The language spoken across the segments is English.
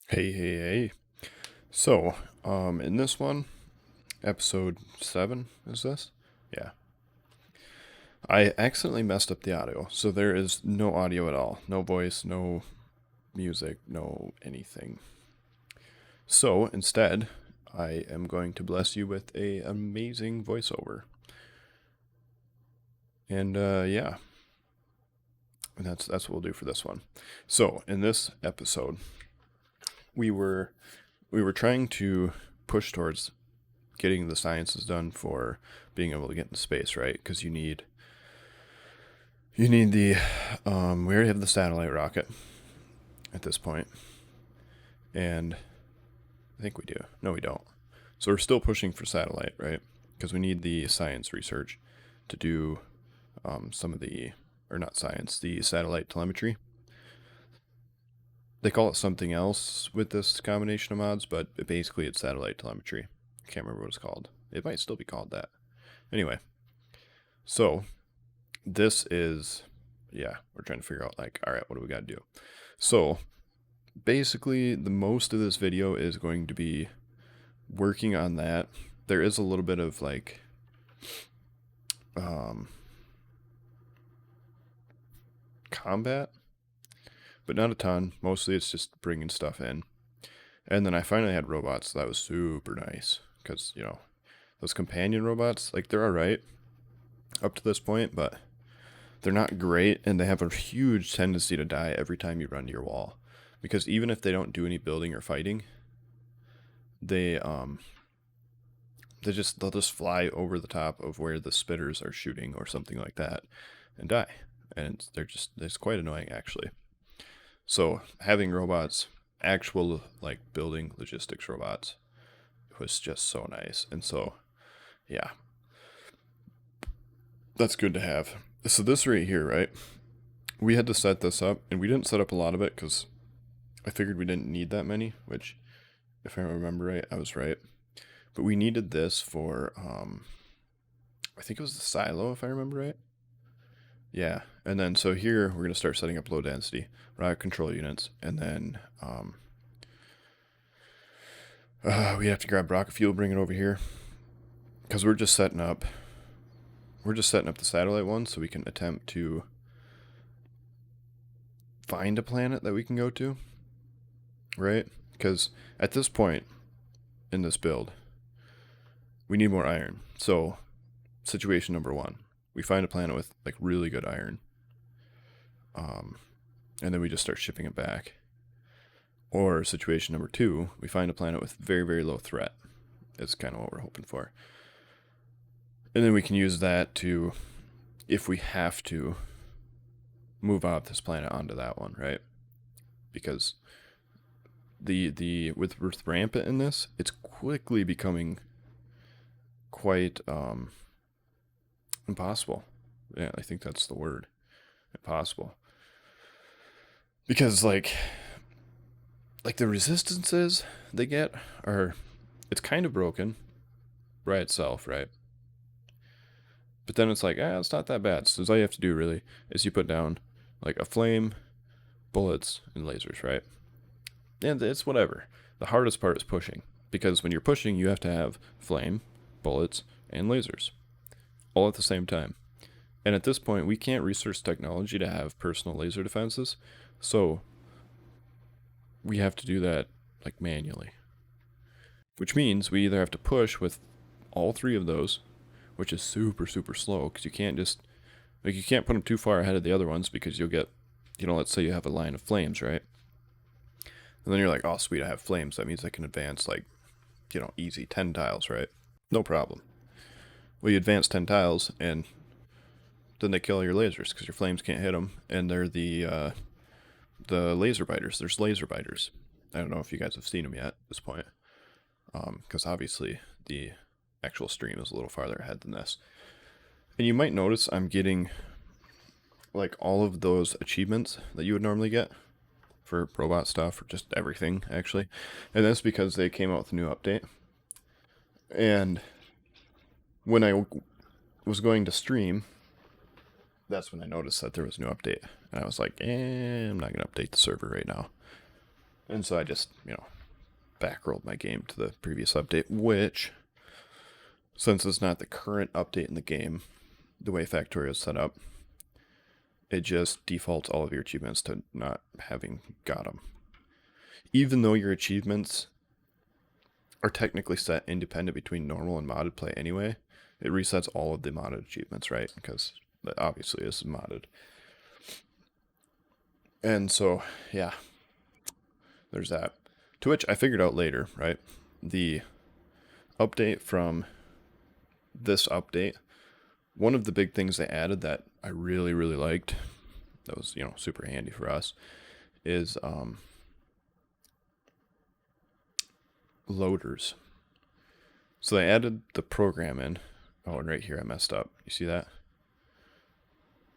Hey. So, in this one, episode 7, is this? Yeah. I accidentally messed up the audio, so there is no audio at all. No voice, no music, no anything. So, instead, I am going to bless you with a amazing voiceover. And, yeah. And that's what we'll do for this one. So, in this episode, we were trying to push towards getting the sciences done for being able to get into space, right? Because you need the we already have the satellite rocket at this point, and I think we do. No, we don't. So we're still pushing for satellite, right? Because we need the science research to do some of the, or not science, the satellite telemetry. They call it something else with this combination of mods, but basically it's satellite telemetry. I can't remember what it's called. It might still be called that. Anyway, so this is, yeah, we're trying to figure out, like, all right, what do we got to do? So basically, the most of this video is going to be working on that. There is a little bit of, like, combat, but not a ton. Mostly it's just bringing stuff in. And then I finally had robots, so that was super nice. Because, you know, those companion robots, like, they're alright up to this point, but they're not great, and they have a huge tendency to die every time you run to your wall. Because even if they don't do any building or fighting, they'll just fly over the top of where the spitters are shooting or something like that and die. And it's quite annoying, actually. So having robots, actual, like, building logistics robots, was just so nice. And so, yeah, that's good to have. So this right here, right? We had to set this up, and we didn't set up a lot of it because I figured we didn't need that many, which, if I remember right, I was right. But we needed this for, I think it was the silo, if I remember right. Yeah, and then so here we're going to start setting up low density rocket control units, and then we have to grab rocket fuel, bring it over here, because we're just setting up the satellite one so we can attempt to find a planet that we can go to, right? Because at this point in this build, we need more iron. So situation number 1, we find a planet with, like, really good iron, and then we just start shipping it back. Or situation number 2, we find a planet with very, very low threat. It's kind of what we're hoping for. And then we can use that to, if we have to, move off this planet onto that one, right? Because with Rampant in this, it's quickly becoming quite impossible. Yeah, I think that's the word. Impossible. Because, like the resistances they get are, it's kind of broken by itself, right? But then it's like, it's not that bad. So all you have to do really is you put down, like, a flame, bullets, and lasers, right? And it's whatever. The hardest part is pushing, because when you're pushing, you have to have flame, bullets, and lasers all at the same time. And at this point, we can't research technology to have personal laser defenses, so we have to do that, like, manually. Which means we either have to push with all 3 of those, which is super, super slow, because you can't just, like, you can't put them too far ahead of the other ones, because you'll get, you know, let's say you have a line of flames, right? And then you're like, oh, sweet, I have flames. That means I can advance, like, you know, easy 10 tiles, right? No problem. Well, you advance 10 tiles, and then they kill your lasers, because your flames can't hit them, and they're the laser biters. There's laser biters. I don't know if you guys have seen them yet at this point, because obviously the actual stream is a little farther ahead than this. And you might notice I'm getting, like, all of those achievements that you would normally get for robot stuff, or just everything, actually. And that's because they came out with a new update. And when I was going to stream, that's when I noticed that there was a new update. And I was like, I'm not going to update the server right now. And so I just, backrolled my game to the previous update, which, since it's not the current update in the game, the way Factorio is set up, it just defaults all of your achievements to not having got them. Even though your achievements are technically set independent between normal and modded play anyway, it resets all of the modded achievements, right? Because obviously this is modded. And so, yeah, there's that. To which I figured out later, right? The update from this update, one of the big things they added that I really, really liked, that was, super handy for us, is loaders. So they added the program in. Oh, and right here I messed up. You see that?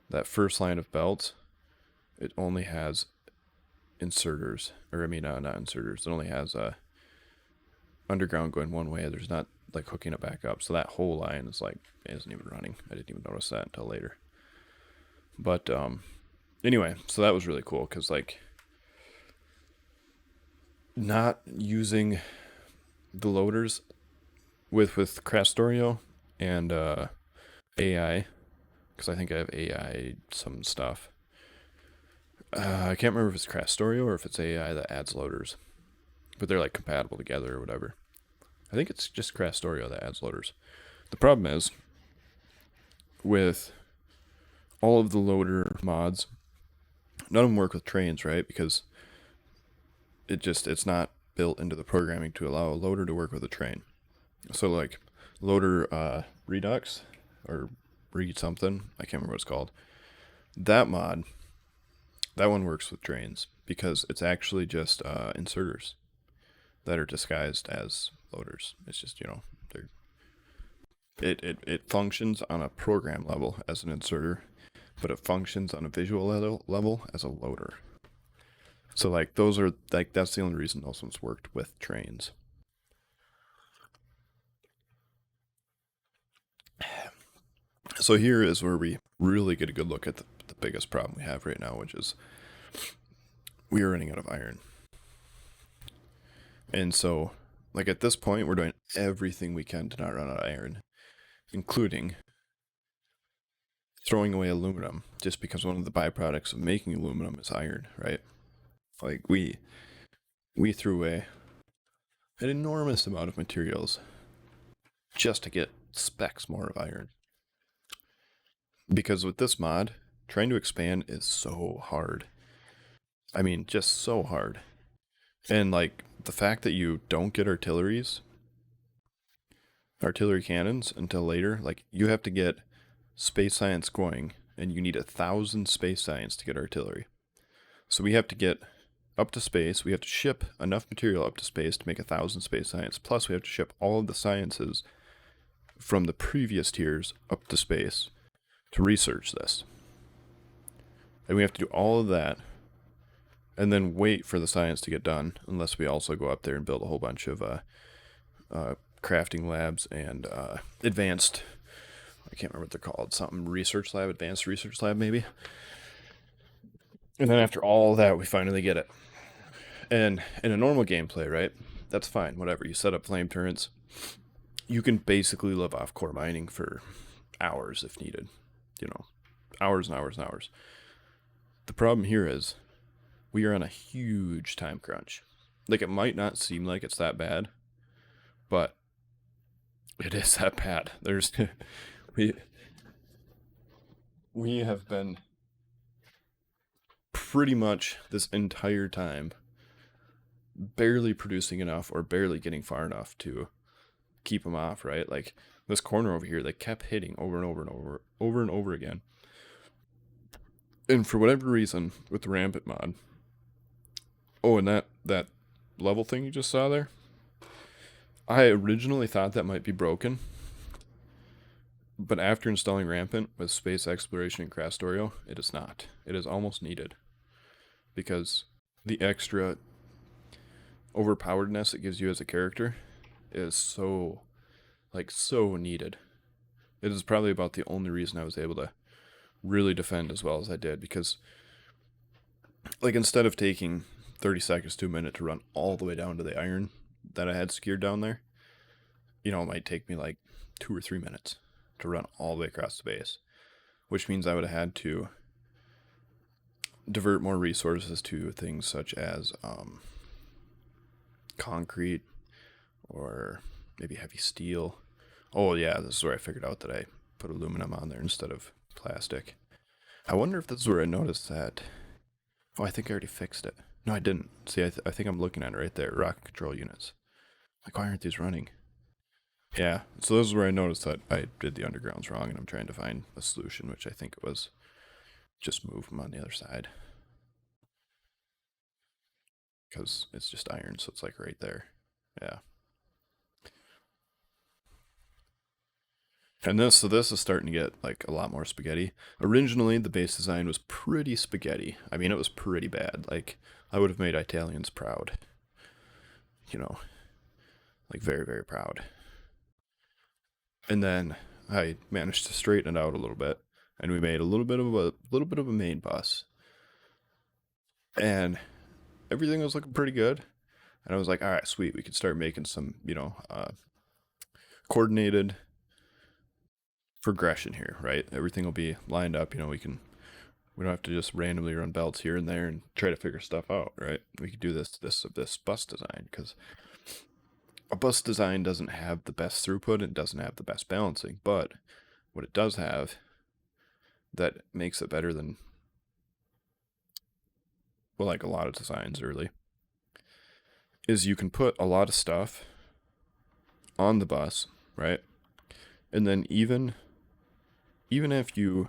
That first line of belts, it only has inserters. Or, not inserters. It only has underground going one way. There's not, like, hooking it back up. So that whole line is, like, it isn't even running. I didn't even notice that until later. But, anyway, so that was really cool. Because, like, not using the loaders with Krastorio and AI, because I think I have AI some stuff. I can't remember if it's Krastorio or if it's AI that adds loaders, but they're like compatible together or whatever. I think it's just Krastorio that adds loaders. The problem is with all of the loader mods, none of them work with trains, right? Because it's not built into the programming to allow a loader to work with a train. So like loader Redux or read something, I can't remember what it's called. That mod, that one works with trains because it's actually just inserters that are disguised as loaders. It's just, it functions on a program level as an inserter, but it functions on a visual level as a loader. So like those are like, that's the only reason those ones worked with trains. So here is where we really get a good look at the biggest problem we have right now, which is we are running out of iron. And so, like at this point, we're doing everything we can to not run out of iron, including throwing away aluminum, just because one of the byproducts of making aluminum is iron, right? Like we threw away an enormous amount of materials just to get specks more of iron. Because with this mod, trying to expand is so hard. I mean, just so hard. And like the fact that you don't get artillery cannons until later, like you have to get space science going, and you need 1,000 space science to get artillery. So we have to get up to space, we have to ship enough material up to space to make 1,000 space science, plus we have to ship all of the sciences from the previous tiers up to space to research this. And we have to do all of that and then wait for the science to get done, unless we also go up there and build a whole bunch of crafting labs and advanced, I can't remember what they're called, something research lab, advanced research lab maybe. And then after all that, we finally get it. And in a normal gameplay, right, that's fine, whatever. You set up flame turrets. You can basically live off core mining for hours if needed. Hours and hours and hours. The problem here is we are on a huge time crunch. Like, it might not seem like it's that bad, but it is that bad. We have been pretty much this entire time barely producing enough or barely getting far enough to keep them off, right? Like this corner over here, they kept hitting over and over again. And for whatever reason, with the Rampant mod, and that level thing you just saw there, I originally thought that might be broken, but after installing Rampant with Space Exploration and Krastorio, it is not. It is almost needed, because the extra overpoweredness it gives you as a character is so needed. It is probably about the only reason I was able to really defend as well as I did, because like instead of taking 30 seconds to a minute to run all the way down to the iron that I had secured down there, it might take me like 2 or 3 minutes to run all the way across the base, which means I would have had to divert more resources to things such as concrete or maybe heavy steel. Oh yeah, this is where I figured out that I put aluminum on there instead of plastic. I wonder if this is where I noticed that. Oh, I think I already fixed it. No, I didn't. See, I think I'm looking at it right there. Rocket control units. Like, why aren't these running? Yeah, so this is where I noticed that I did the undergrounds wrong, and I'm trying to find a solution, which I think it was just move them on the other side. Because it's just iron, so it's like right there. Yeah. And this is starting to get like a lot more spaghetti. Originally, the base design was pretty spaghetti. I mean, it was pretty bad. Like, I would have made Italians proud. Like very, very proud. And then I managed to straighten it out a little bit, and we made a little bit of a main bus, and everything was looking pretty good. And I was like, all right, sweet, we could start making some, coordinated progression here, right? Everything will be lined up. We don't have to just randomly run belts here and there and try to figure stuff out, right? We could do this bus design, because a bus design doesn't have the best throughput, it doesn't have the best balancing, but what it does have that makes it better than, well, like a lot of designs really, is you can put a lot of stuff on the bus, right? And then even if you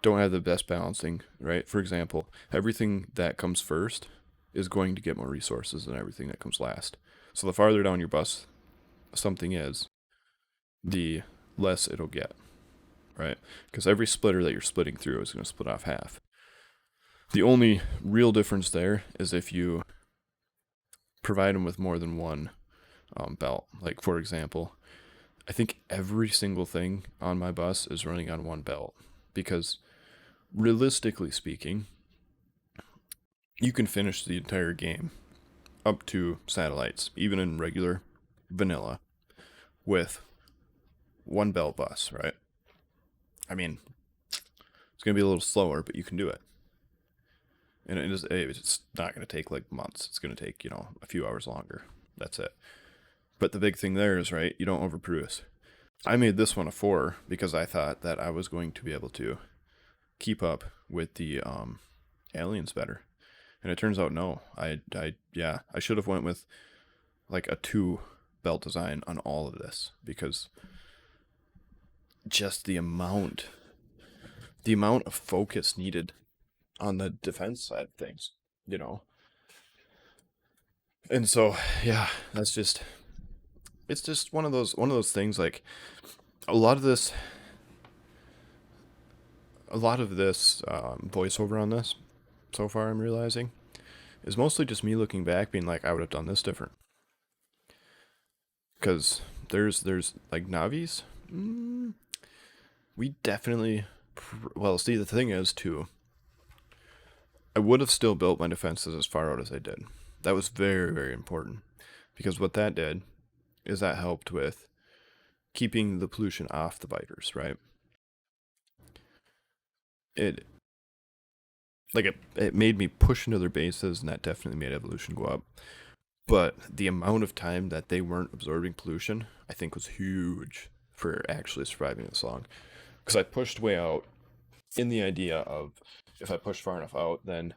don't have the best balancing, right? For example, everything that comes first is going to get more resources than everything that comes last. So the farther down your bus something is, the less it'll get, right? Because every splitter that you're splitting through is going to split off half. The only real difference there is if you provide them with more than one belt. Like, for example, I think every single thing on my bus is running on one belt, because realistically speaking, you can finish the entire game up to satellites, even in regular vanilla, with one belt bus, right? I mean, it's going to be a little slower, but you can do it. And it's not going to take like months. It's going to take, a few hours longer. That's it. But the big thing there is, right, you don't overproduce. I made this one a 4 because I thought that I was going to be able to keep up with the aliens better. And it turns out no. I should have went with like a 2 belt design on all of this, because just the amount of focus needed on the defense side of things, And so, yeah, it's just one of those things. Like, a lot of this voiceover on this so far, I'm realizing, is mostly just me looking back, being like, I would have done this different. Because there's like Navis, we definitely, well, see, the thing is too, I would have still built my defenses as far out as I did. That was very, very important, because what that did is that helped with keeping the pollution off the biters, right? It made me push into their bases, and that definitely made evolution go up. But the amount of time that they weren't absorbing pollution, I think, was huge for actually surviving this long. Because I pushed way out in the idea of, if I push far enough out, then,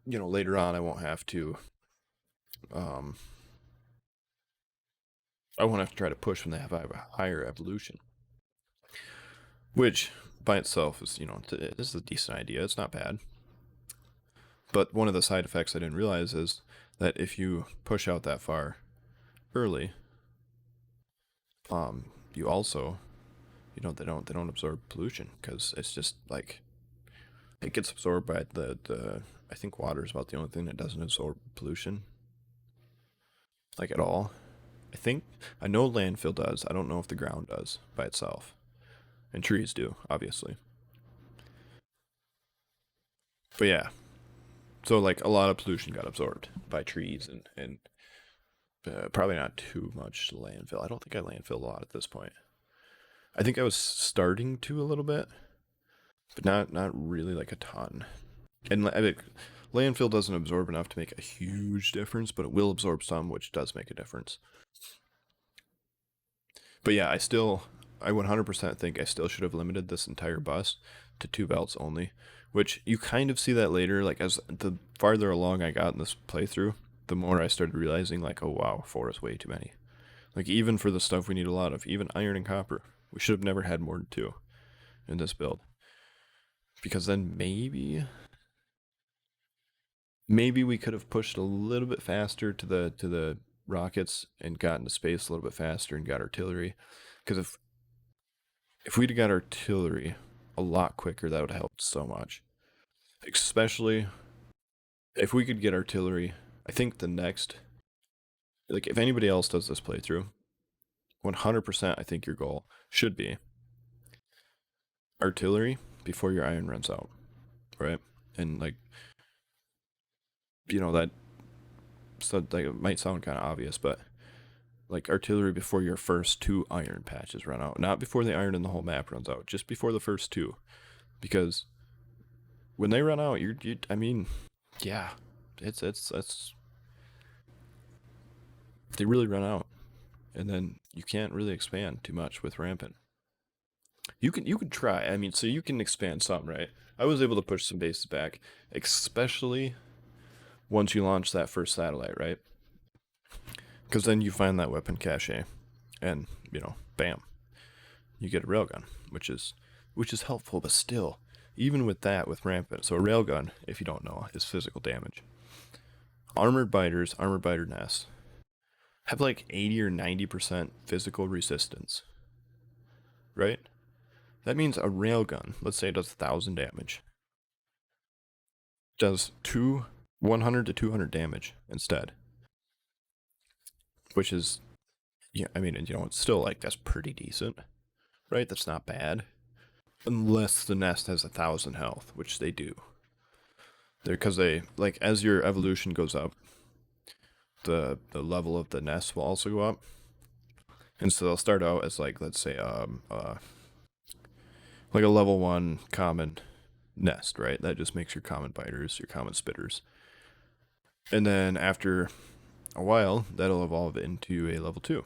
later on I won't have to try to push when they have a higher evolution. Which, by itself, is, this is a decent idea. It's not bad. But one of the side effects I didn't realize is that if you push out that far early, you also, they don't absorb pollution, because it's just like, it gets absorbed by the I think water is about the only thing that doesn't absorb pollution, like, at all. I know landfill does. I don't know if the ground does by itself, and trees do, obviously. But yeah, So like a lot of pollution got absorbed by trees and probably not too much landfill. I don't think I landfilled a lot at this point. I think I was starting to a little bit, but not really like a ton. And landfill doesn't absorb enough to make a huge difference, but it will absorb some, which does make a difference. But yeah, I 100% think I still should have limited this entire bus to 2 belts only, which you kind of see that later. Like as the farther along I got in this playthrough, the more I started realizing like, oh wow, 4 is way too many. Like even for the stuff we need a lot of, even iron and copper, we should have never had more than 2 in this build. Because then maybe we could have pushed a little bit faster to the rockets and gotten to space a little bit faster and got artillery. Because if we'd have got artillery a lot quicker, that would have helped so much. Especially if we could get artillery. I think the next, like if anybody else does this playthrough, 100% I think your goal should be artillery before your iron runs out, right? And like, that, so like it might sound kind of obvious, but like artillery before your first 2 iron patches run out, not before the iron in the whole map runs out, just before the first 2, because when they run out, I mean, yeah, it's they really run out, and then you can't really expand too much with rampant. You can try. I mean, so you can expand some, right? I was able to push some bases back, especially once you launch that first satellite, right? Because then you find that weapon cache, and bam, you get a railgun, which is helpful, but still, even with that, with rampant, so a railgun, if you don't know, is physical damage. Armored biter nests, have like 80 or 90% physical resistance, right? That means a railgun, let's say it does 1,000 damage, does 100 to 200 damage instead, which is, yeah, I mean, it's still like, that's pretty decent, right? That's not bad. Unless the nest has 1,000 health, which they do. Because they, like, as your evolution goes up, the level of the nest will also go up. And so they'll start out as like, let's say like a level 1 common nest, right? That just makes your common biters, your common spitters. And then after a while, that'll evolve into a level 2.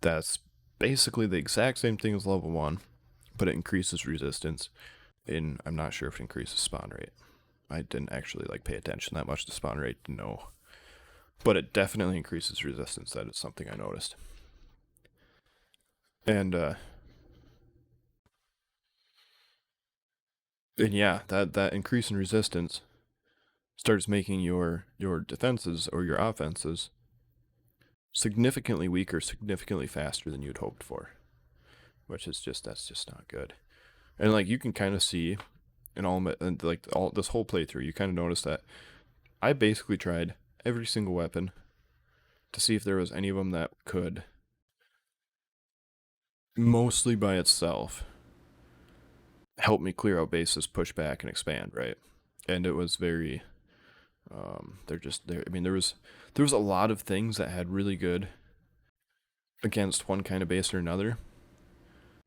That's basically the exact same thing as level 1, but it increases resistance. And I'm not sure if it increases spawn rate. I didn't actually like pay attention that much to spawn rate to know. But it definitely increases resistance. That is something I noticed. And yeah, that increase in resistance starts making your defenses or your offenses significantly weaker, significantly faster than you'd hoped for, which is that's just not good. And like you can kind of see in all this whole playthrough, you kind of notice that I basically tried every single weapon to see if there was any of them that could, mostly by itself, help me clear out bases, push back, and expand, right? And it was very, they're just there. I mean, there was a lot of things that had really good against one kind of base or another,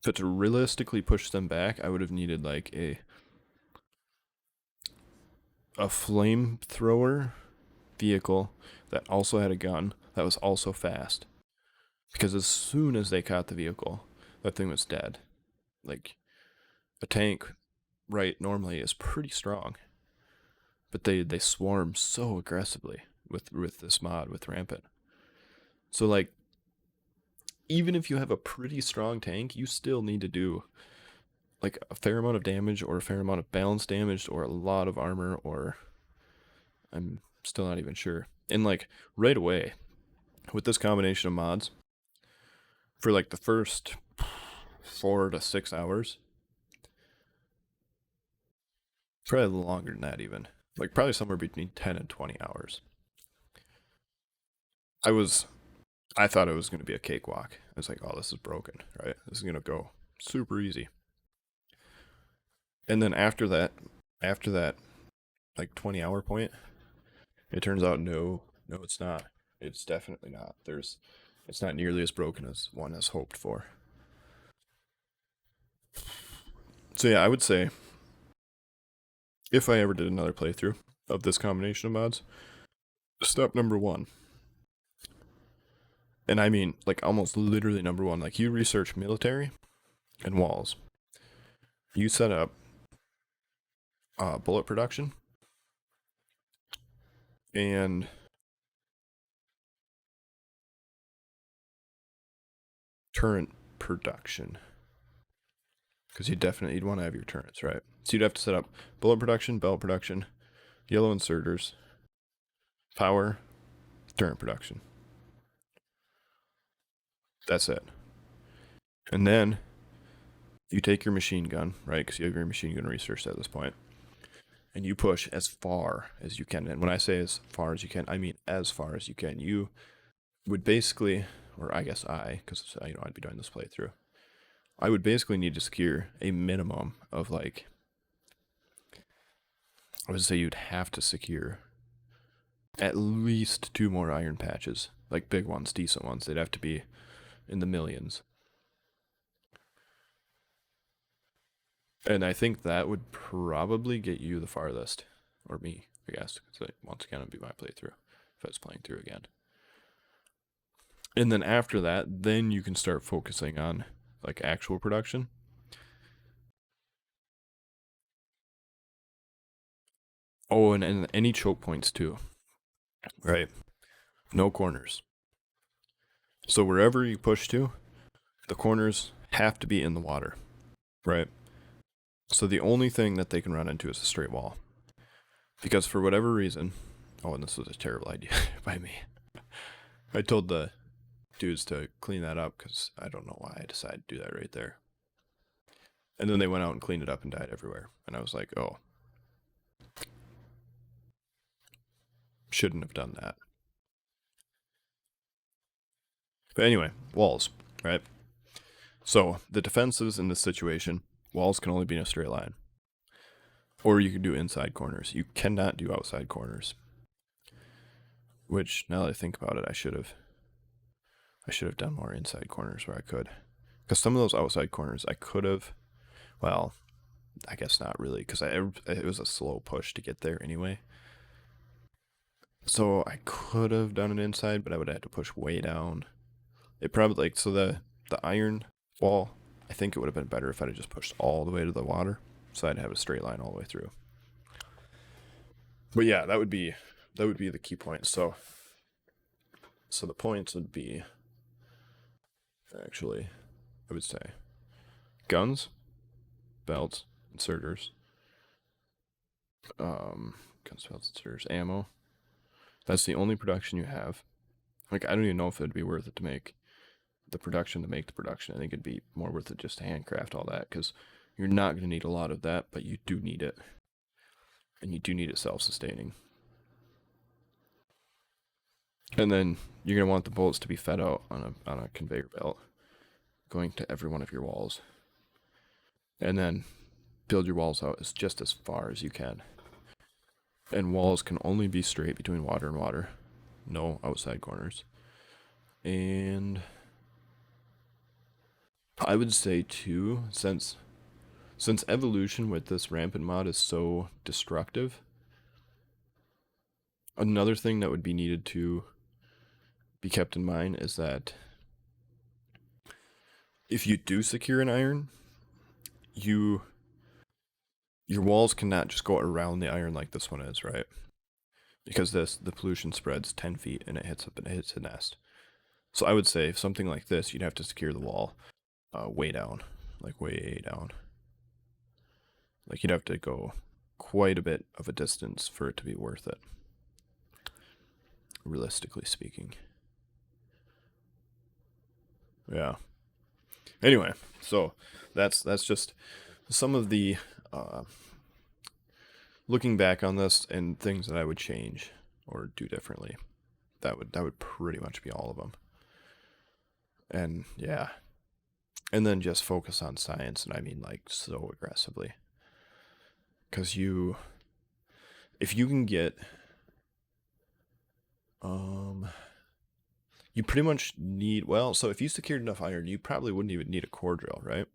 but to realistically push them back, I would have needed like a flamethrower vehicle that also had a gun that was also fast, because as soon as they caught the vehicle, that thing was dead. Like a tank, right, normally is pretty strong, but they swarm so aggressively with this mod, with rampant. So like, even if you have a pretty strong tank, you still need to do like a fair amount of damage, or a fair amount of balance damage, or a lot of armor, or I'm still not even sure. And like right away, with this combination of mods, for like the first 4 to 6 hours, probably longer than that even, like probably somewhere between 10 and 20 hours, I thought it was going to be a cakewalk. I was like, oh, this is broken, right? This is going to go super easy. And then after that, like 20-hour point. It turns out no, it's not. It's definitely not. It's not nearly as broken as one has hoped for. So yeah, I would say if I ever did another playthrough of this combination of mods, step number one, and I mean like almost literally number one, like you research military and walls. You set up bullet production and turret production. Because you'd want to have your turrets, right? So you'd have to set up bullet production, belt production, yellow inserters, power, turret production. That's it. And then you take your machine gun, right? Because you have your machine gun research at this point, and you push as far as you can. And when I say as far as you can, I mean as far as you can. You would basically, or I guess because I'd be doing this playthrough, I would basically need to secure a minimum of like, I would say you'd have to secure at least 2 more iron patches, like big ones, decent ones. They'd have to be in the millions. And I think that would probably get you the farthest, or me, I guess. Because once again, it'd be my playthrough if I was playing through again. And then after that, then you can start focusing on like actual production. Oh, and any choke points too, right? No corners. So wherever you push to, the corners have to be in the water, right? So the only thing that they can run into is a straight wall. Because for whatever reason, oh, and this was a terrible idea by me. I told the dudes to clean that up because I don't know why I decided to do that right there. And then they went out and cleaned it up and died everywhere. And I was like, oh, shouldn't have done that. But anyway, walls, right? So the defenses in this situation, walls can only be in a straight line. Or you can do inside corners. You cannot do outside corners. Which, now that I think about it, I should have done more inside corners where I could. Because some of those outside corners I could have, well, I guess not really, because it was a slow push to get there anyway. So I could have done it inside, but I would have had to push way down. It probably, like, so the iron wall, I think it would have been better if I'd have just pushed all the way to the water, so I'd have a straight line all the way through. But yeah, that would be the key point. So the points would be, actually, I would say, guns, belts, inserters, guns, belts, inserters, ammo. That's the only production you have. Like, I don't even know if it'd be worth it to make the production to make the production. I think it'd be more worth it just to handcraft all that, because you're not going to need a lot of that, but you do need it. And you do need it self-sustaining. And then you're going to want the bullets to be fed out on a conveyor belt, going to every one of your walls. And then build your walls out just as far as you can. And walls can only be straight between water and water. No outside corners. And I would say too, since evolution with this rampant mod is so destructive, another thing that would be needed to be kept in mind is that if you do secure an iron, your walls cannot just go around the iron like this one is, right? Because the pollution spreads 10 feet and it hits a nest. So I would say something like this, you'd have to secure the wall way down, like way down. Like you'd have to go quite a bit of a distance for it to be worth it, realistically speaking. Yeah. Anyway, so that's just some of the looking back on this and things that I would change or do differently. That would pretty much be all of them. And yeah. And then just focus on science, and I mean like so aggressively. Because if you can get, you pretty much need, well, so if you secured enough iron, you probably wouldn't even need a core drill, right?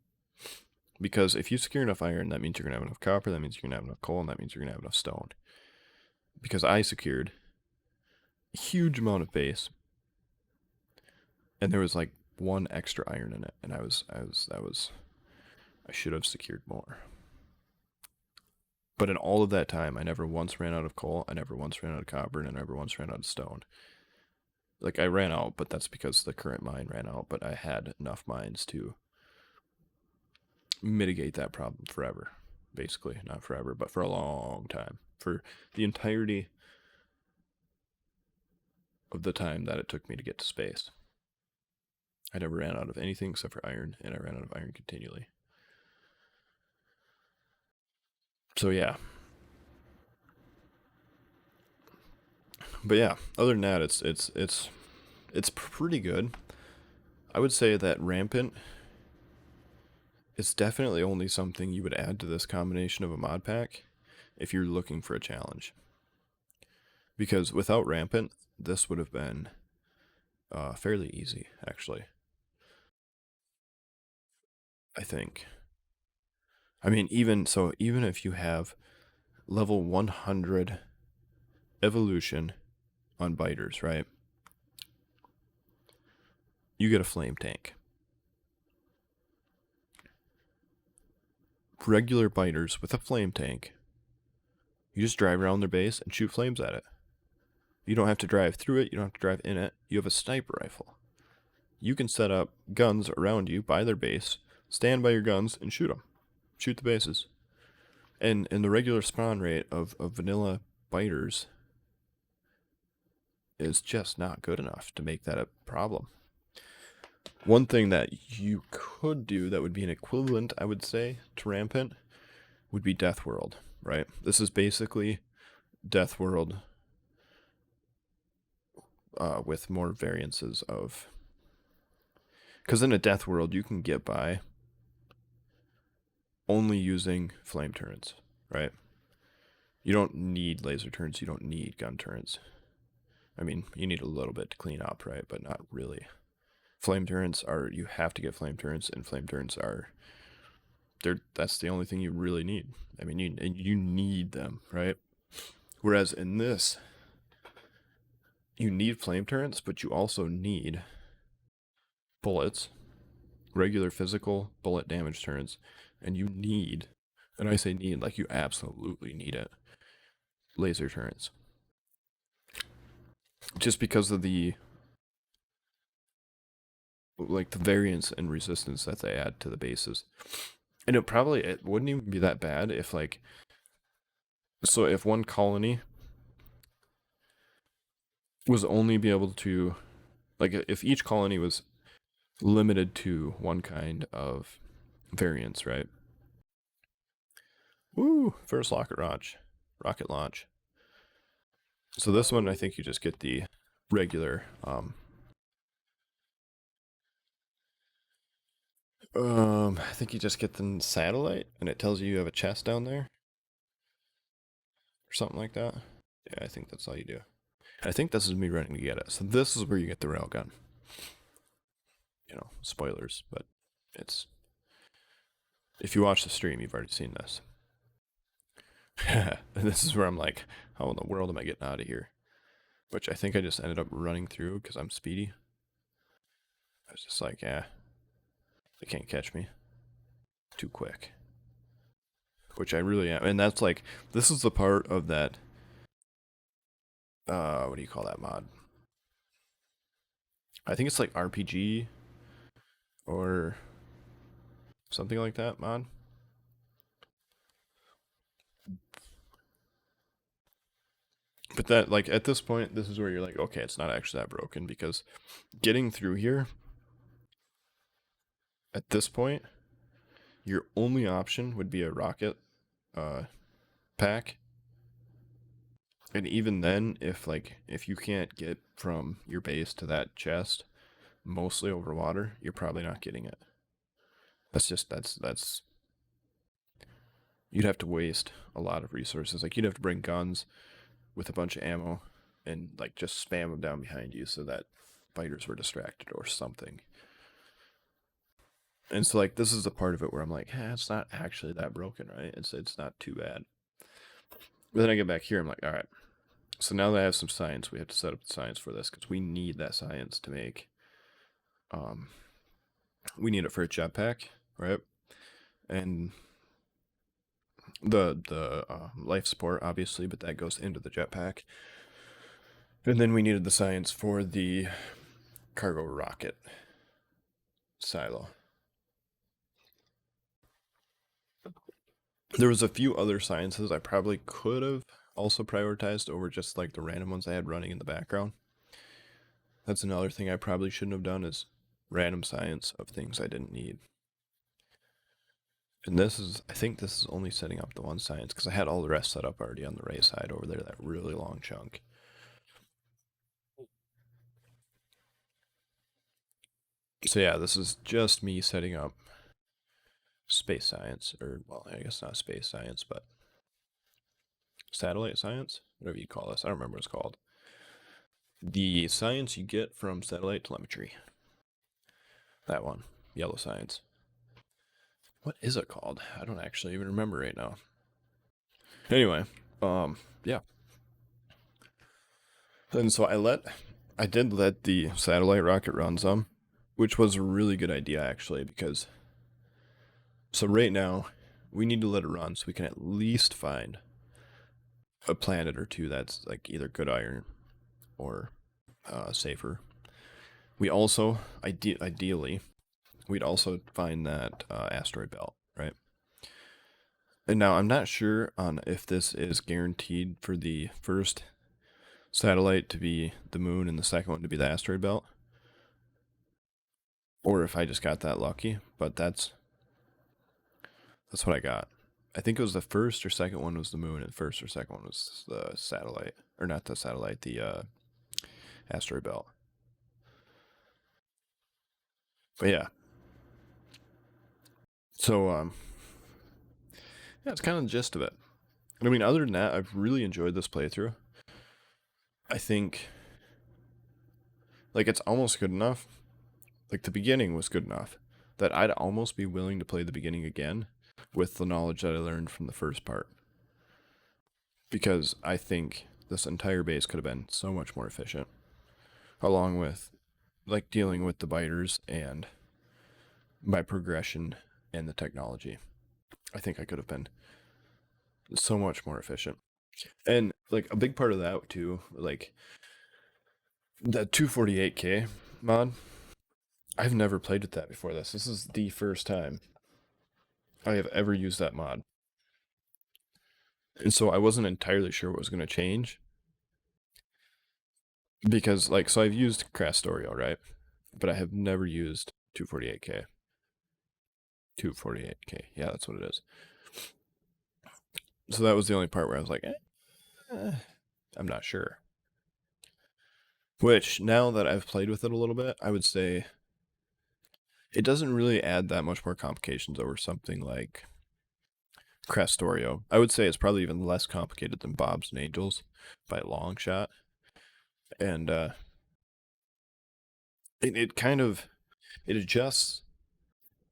Because if you secure enough iron, that means you're going to have enough copper, that means you're going to have enough coal, and that means you're going to have enough stone. Because I secured a huge amount of base, and there was like 1 extra iron in it, and I should have secured more. But in all of that time, I never once ran out of coal, I never once ran out of copper, and I never once ran out of stone. Like, I ran out, but that's because the current mine ran out, but I had enough mines to mitigate that problem forever. Basically, not forever, but for a long time. For the entirety of the time that it took me to get to space. I never ran out of anything except for iron, and I ran out of iron continually. So yeah. But yeah, other than that, it's pretty good. I would say that Rampant is definitely only something you would add to this combination of a mod pack if you're looking for a challenge. Because without Rampant, this would have been fairly easy, actually. I think. I mean, even if you have level 100 evolution on biters, right? You get a flame tank. Regular biters with a flame tank, you just drive around their base and shoot flames at it. You don't have to drive through it, you don't have to drive in it. You have a sniper rifle. You can set up guns around you by their base, stand by your guns, and shoot them. Shoot the bases. And the regular spawn rate of vanilla biters is just not good enough to make that a problem. One thing that you could do that would be an equivalent, I would say, to Rampant would be Death World, right? This is basically Death World with more variances of... Because in a Death World, you can get by only using flame turrets, right? You don't need laser turrets, you don't need gun turrets. I mean, you need a little bit to clean up, right? But not really. Flame turrets are, you have to get flame turrets, and flame turrets are, that's the only thing you really need. I mean, you need them, right? Whereas in this, you need flame turrets, but you also need bullets, regular physical bullet damage turrets, and you need, and I say need like you absolutely need it, laser turrets. Just because of the variance and resistance that they add to the bases. And it wouldn't even be that bad if so if one colony was only be able to, if each colony was limited to one kind of variance, right? Woo! First rocket launch. So this one, I think you just get the regular, I think you just get the satellite, and it tells you have a chest down there, or something like that. Yeah, I think that's all you do. And I think this is me running to get it. So this is where you get the railgun. You know, spoilers, but it's... If you watch the stream, you've already seen this. And this is where I'm like, how in the world am I getting out of here? Which I think I just ended up running through because I'm speedy. I was just like, yeah, they can't catch me. Too quick. Which I really am. And that's like, this is the part of that, what do you call that mod? I think it's like RPG or something like that mod. But that, like, at this point, this is where you're like, okay, it's not actually that broken, because getting through here, at this point, your only option would be a rocket pack. And even then, if you can't get from your base to that chest, mostly over water, you're probably not getting it. That's you'd have to waste a lot of resources. Like you'd have to bring guns with a bunch of ammo and like just spam them down behind you so that fighters were distracted or something. And so like this is the part of it where I'm like, it's not actually that broken, right? It's not too bad. But then I get back here, I'm like, all right. So now that I have some science, we have to set up the science for this because we need that science to make. We need it for a jetpack, right? And the life support, obviously, but that goes into the jetpack. And then we needed the science for the cargo rocket silo. There was a few other sciences I probably could have also prioritized over just like the random ones I had running in the background. That's another thing I probably shouldn't have done is random science of things I didn't need. And this is, I think this is only setting up the one science because I had all the rest set up already on the right side over there, that really long chunk. So yeah, this is just me setting up space science, or well, I guess not space science, but satellite science, whatever you call this. I don't remember what it's called. The science you get from satellite telemetry. That one, yellow science. What is it called? I don't actually even remember right now. Anyway, yeah. And so I did let the satellite rocket run some, which was a really good idea actually, because so right now we need to let it run so we can at least find a planet or two that's like either good iron or safer. We also ideally we'd also find that asteroid belt, right? And now I'm not sure on if this is guaranteed for the first satellite to be the moon and the second one to be the asteroid belt, or if I just got that lucky. But that's what I got. I think it was the first or second one was the moon, and the first or second one was the satellite, or not the satellite, the asteroid belt. But yeah, so yeah, it's kind of the gist of it. I mean, other than that, I've really enjoyed this playthrough. I think like it's almost good enough. Like the beginning was good enough that I'd almost be willing to play the beginning again with the knowledge that I learned from the first part. Because I think this entire base could have been so much more efficient, along with like dealing with the biters and my progression and the technology. I think I could have been so much more efficient. And like a big part of that too, like the 248k mod, I've never played with that before this. This is the first time I have ever used that mod. And so I wasn't entirely sure what was going to change. Because, like, so I've used Krastorio, right? But I have never used 248k. 248k. Yeah, that's what it is. So that was the only part where I was like, I'm not sure. Which, now that I've played with it a little bit, I would say it doesn't really add that much more complications over something like Krastorio. I would say it's probably even less complicated than Bob's and Angels by a long shot. And it kind of it adjusts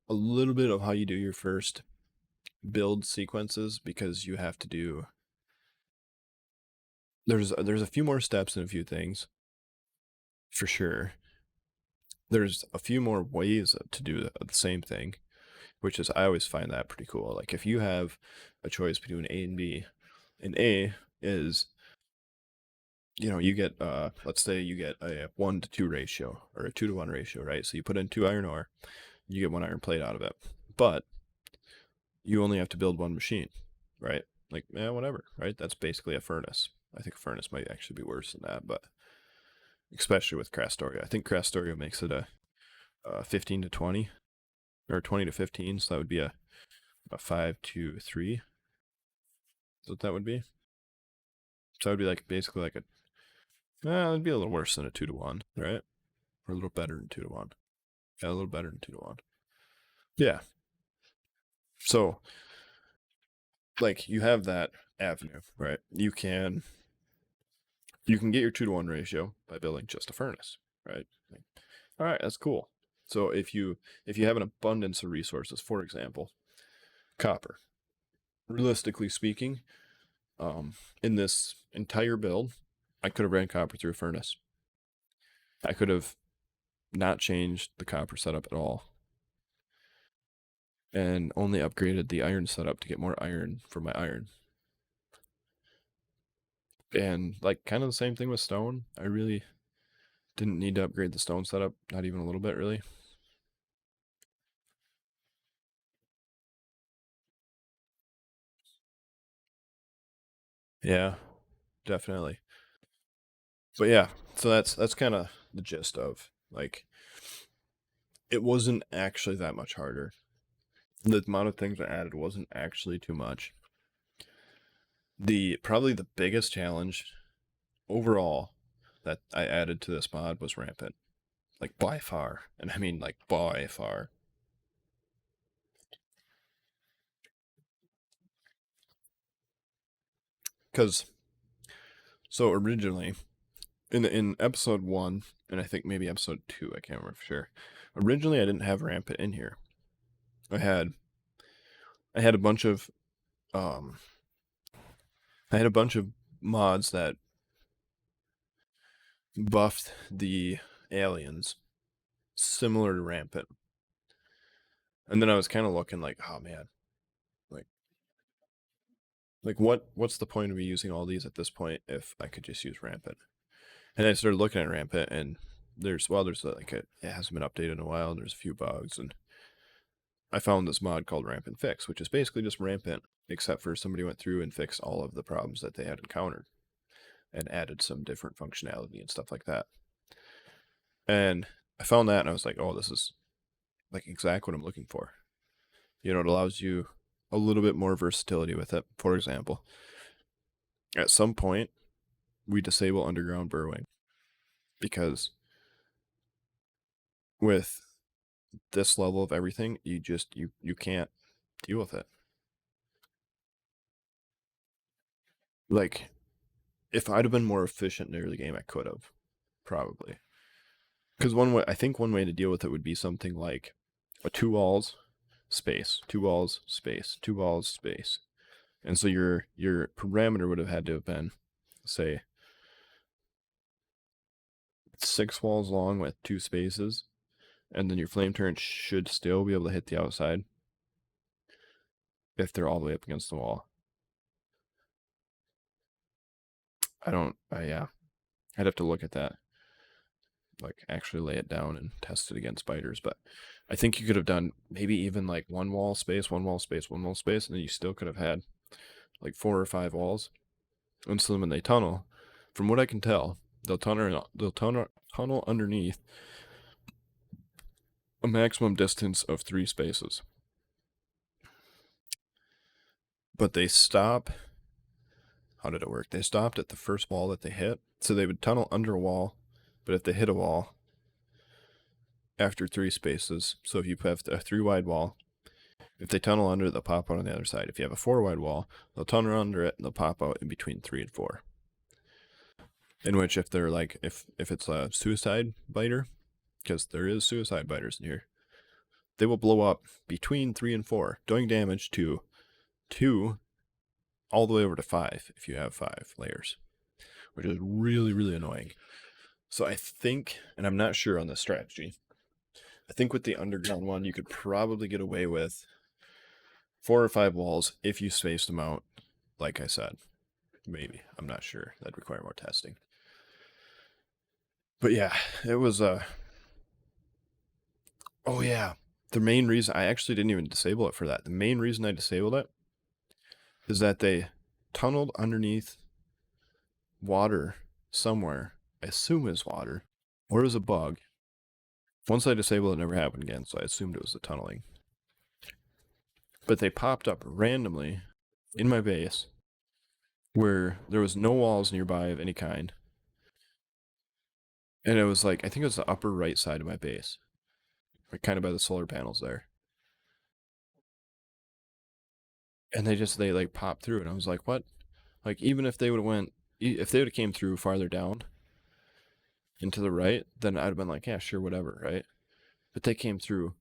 a little bit of how you do your first build sequences because you have to do there's a few more steps and a few things for sure. There's a few more ways to do the same thing, which is I always find that pretty cool. Like if you have a choice between A and B, and A is you get let's say you get a 1-to-2 ratio or a 2-to-1 ratio, right? So you put in 2 iron ore, you get 1 iron plate out of it. But you only have to build 1 machine, right? Like, whatever, right? That's basically a furnace. I think a furnace might actually be worse than that, but especially with Krastorio. I think Krastorio makes it a 15 to 20 or 20 to 15, so that would be a 5 to 3. Is what that would be. So that would be like basically like it'd be a little worse than a 2-to-1, right? Or a little better than 2-to-1. Yeah, a little better than 2-to-1. Yeah. So like you have that avenue, right? You can get your 2-to-1 ratio by building just a furnace, right? Like, all right, that's cool. So if you have an abundance of resources, for example, copper, realistically speaking, in this entire build, I could have ran copper through a furnace. I could have not changed the copper setup at all and only upgraded the iron setup to get more iron for my iron. And like kind of the same thing with stone. I really didn't need to upgrade the stone setup, not even a little bit really. Yeah, definitely. But yeah, so that's kind of the gist of like it wasn't actually that much harder. The amount of things I added wasn't actually too much. The probably the biggest challenge overall that I added to this mod was rampant. Like by far. And I mean like by far. Cuz so originally in episode 1 and I think maybe episode 2, I can't remember for sure. Originally I didn't have rampant in here. I had a bunch of um I had a bunch of mods that buffed the aliens similar to rampant. And then I was kind of looking like, oh man, like what's the point of me using all these at this point if I could just use rampant? And I started looking at rampant and there's like it hasn't been updated in a while, and there's a few bugs, and I found this mod called Rampant Fix, which is basically just rampant, except for somebody went through and fixed all of the problems that they had encountered and added some different functionality and stuff like that. And I found that and I was like, oh, this is like exactly what I'm looking for. You know, it allows you a little bit more versatility with it. For example, at some point, we disable underground burrowing because with this level of everything, you can't deal with it. Like, if I'd have been more efficient in the early game, I could have probably. Because I think one way to deal with it would be something like a 2 walls space, 2 walls space, 2 walls space, and so your parameter would have had to have been, say, 6 walls long with 2 spaces, and then your flame turret should still be able to hit the outside if they're all the way up against the wall. Yeah, I'd have to look at that, like actually lay it down and test it against spiders. But I think you could have done maybe even like 1 wall space, 1 wall space, 1 wall space, and then you still could have had like 4 or 5 walls. And so when they tunnel, from what I can tell, they'll tunnel underneath a maximum distance of 3 spaces. But they stop. How did it work? They stopped at the first wall that they hit, so they would tunnel under a wall, but if they hit a wall after 3 spaces, so if you have a 3 wide wall, if they tunnel under it, they'll pop out on the other side. If you have a 4 wide wall, they'll tunnel under it and they'll pop out in between 3 and 4. In which, if they're like, if it's a suicide biter, because there is suicide biters in here, they will blow up between 3 and 4, doing damage to 2 all the way over to 5 if you have 5 layers, which is really, really annoying. So I think, and I'm not sure on this strategy, I think with the underground one, you could probably get away with 4 or 5 walls if you spaced them out, like I said. Maybe. I'm not sure. That'd require more testing. But yeah, it was oh yeah. The main reason I actually didn't even disable it for that. The main reason I disabled it is that they tunneled underneath water somewhere. I assume it's water. Or it was a bug. Once I disabled it, it never happened again, so I assumed it was the tunneling. But they popped up randomly in my base where there was no walls nearby of any kind. And it was like, I think it was the upper right side of my base, like kind of by the solar panels there. And they like popped through, and I was like, what? Like, even if they would have came through farther down and to the right, then I'd have been like, yeah, sure, whatever, right? But they came through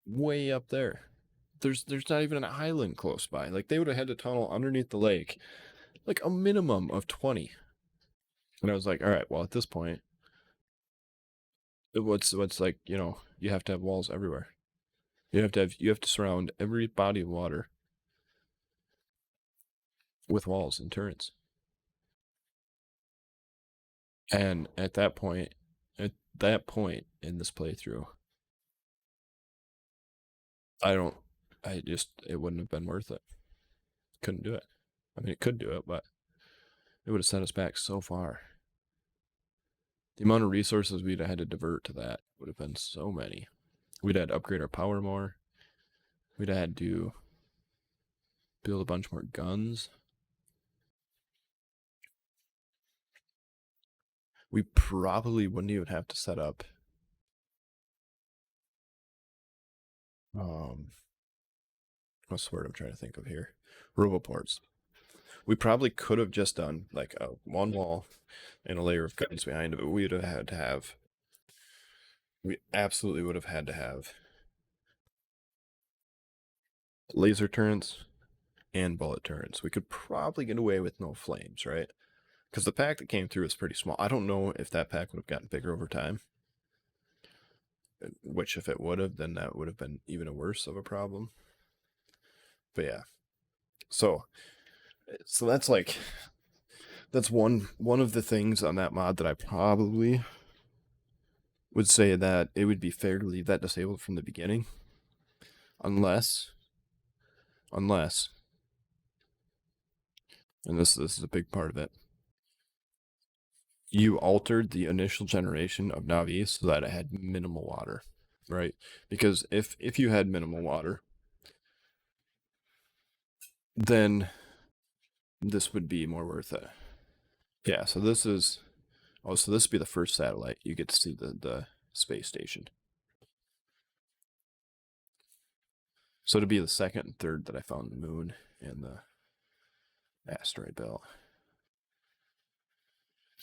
way up there. There's not even an island close by. Like, they would have had to tunnel underneath the lake, like a minimum of 20. And I was like, all right, well, at this point, what's like, you have to have walls everywhere. You have to surround every body of water with walls and turrets. And at that point in this playthrough, I don't, it wouldn't have been worth it. Couldn't do it. I mean, it could do it, but it would have set us back so far. The amount of resources we'd have had to divert to that would have been so many. We'd had to upgrade our power more. We'd have had to build a bunch more guns. We probably wouldn't even have to set up what's the word I'm trying to think of here? Roboports. We probably could have just done like a one wall and a layer of guns behind it, but we would have had to have. We absolutely would have had to have laser turrets and bullet turrets. We could probably get away with no flames, right? Because the pack that came through is pretty small. I don't know if that pack would have gotten bigger over time. Which, if it would have, then that would have been even worse of a problem. But yeah, so that's one of the things on that mod that I probably would say that it would be fair to leave that disabled from the beginning, unless, and this is a big part of it, you altered the initial generation of Navi so that it had minimal water, right? Because if you had minimal water, then this would be more worth it. Yeah, so this would be the first satellite. You get to see the space station. So to be the second and third that I found the moon and the asteroid belt.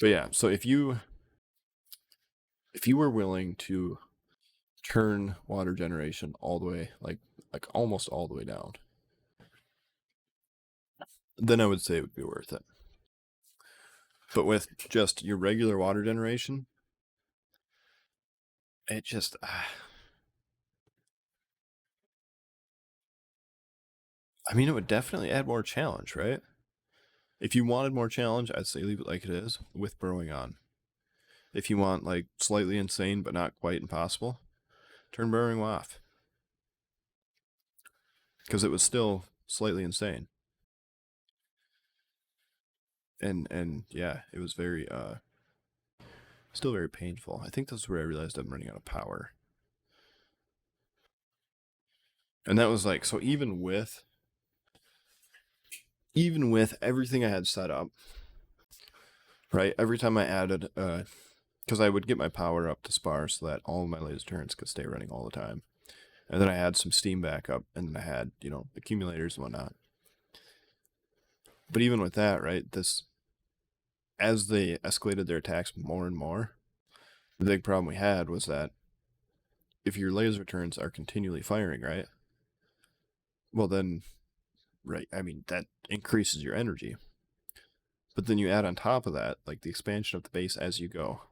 But yeah, so if you were willing to turn water generation all the way, like almost all the way down, then I would say it would be worth it. But with just your regular water generation, it just I mean, it would definitely add more challenge, right? If you wanted more challenge, I'd say leave it like it is with burrowing on. If you want like slightly insane but not quite impossible, turn burrowing off. Because it was still slightly insane. And yeah, it was very still very painful. I think that's where I realized I'm running out of power. And that was like, so even with everything I had set up, right? Every time I added because I would get my power up to spar so that all of my laser turrets could stay running all the time. And then I had some steam backup, and then I had, accumulators and whatnot. But even with that, right, as they escalated their attacks more and more, the big problem we had was that if your laser turrets are continually firing, right, well then, right, I mean, that increases your energy. But then you add on top of that, like the expansion of the base as you go.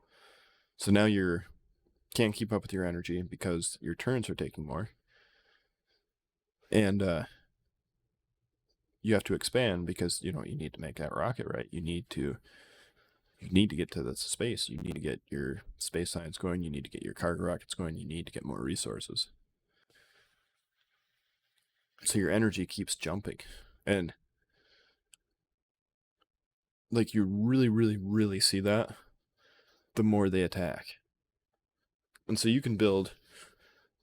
So now you can't keep up with your energy because your turns are taking more. And you have to expand because, you need to make that rocket, right? You need to get to the space. You need to get your space science going. You need to get your cargo rockets going. You need to get more resources. So your energy keeps jumping. And like you really, really, really see that the more they attack. And so you can build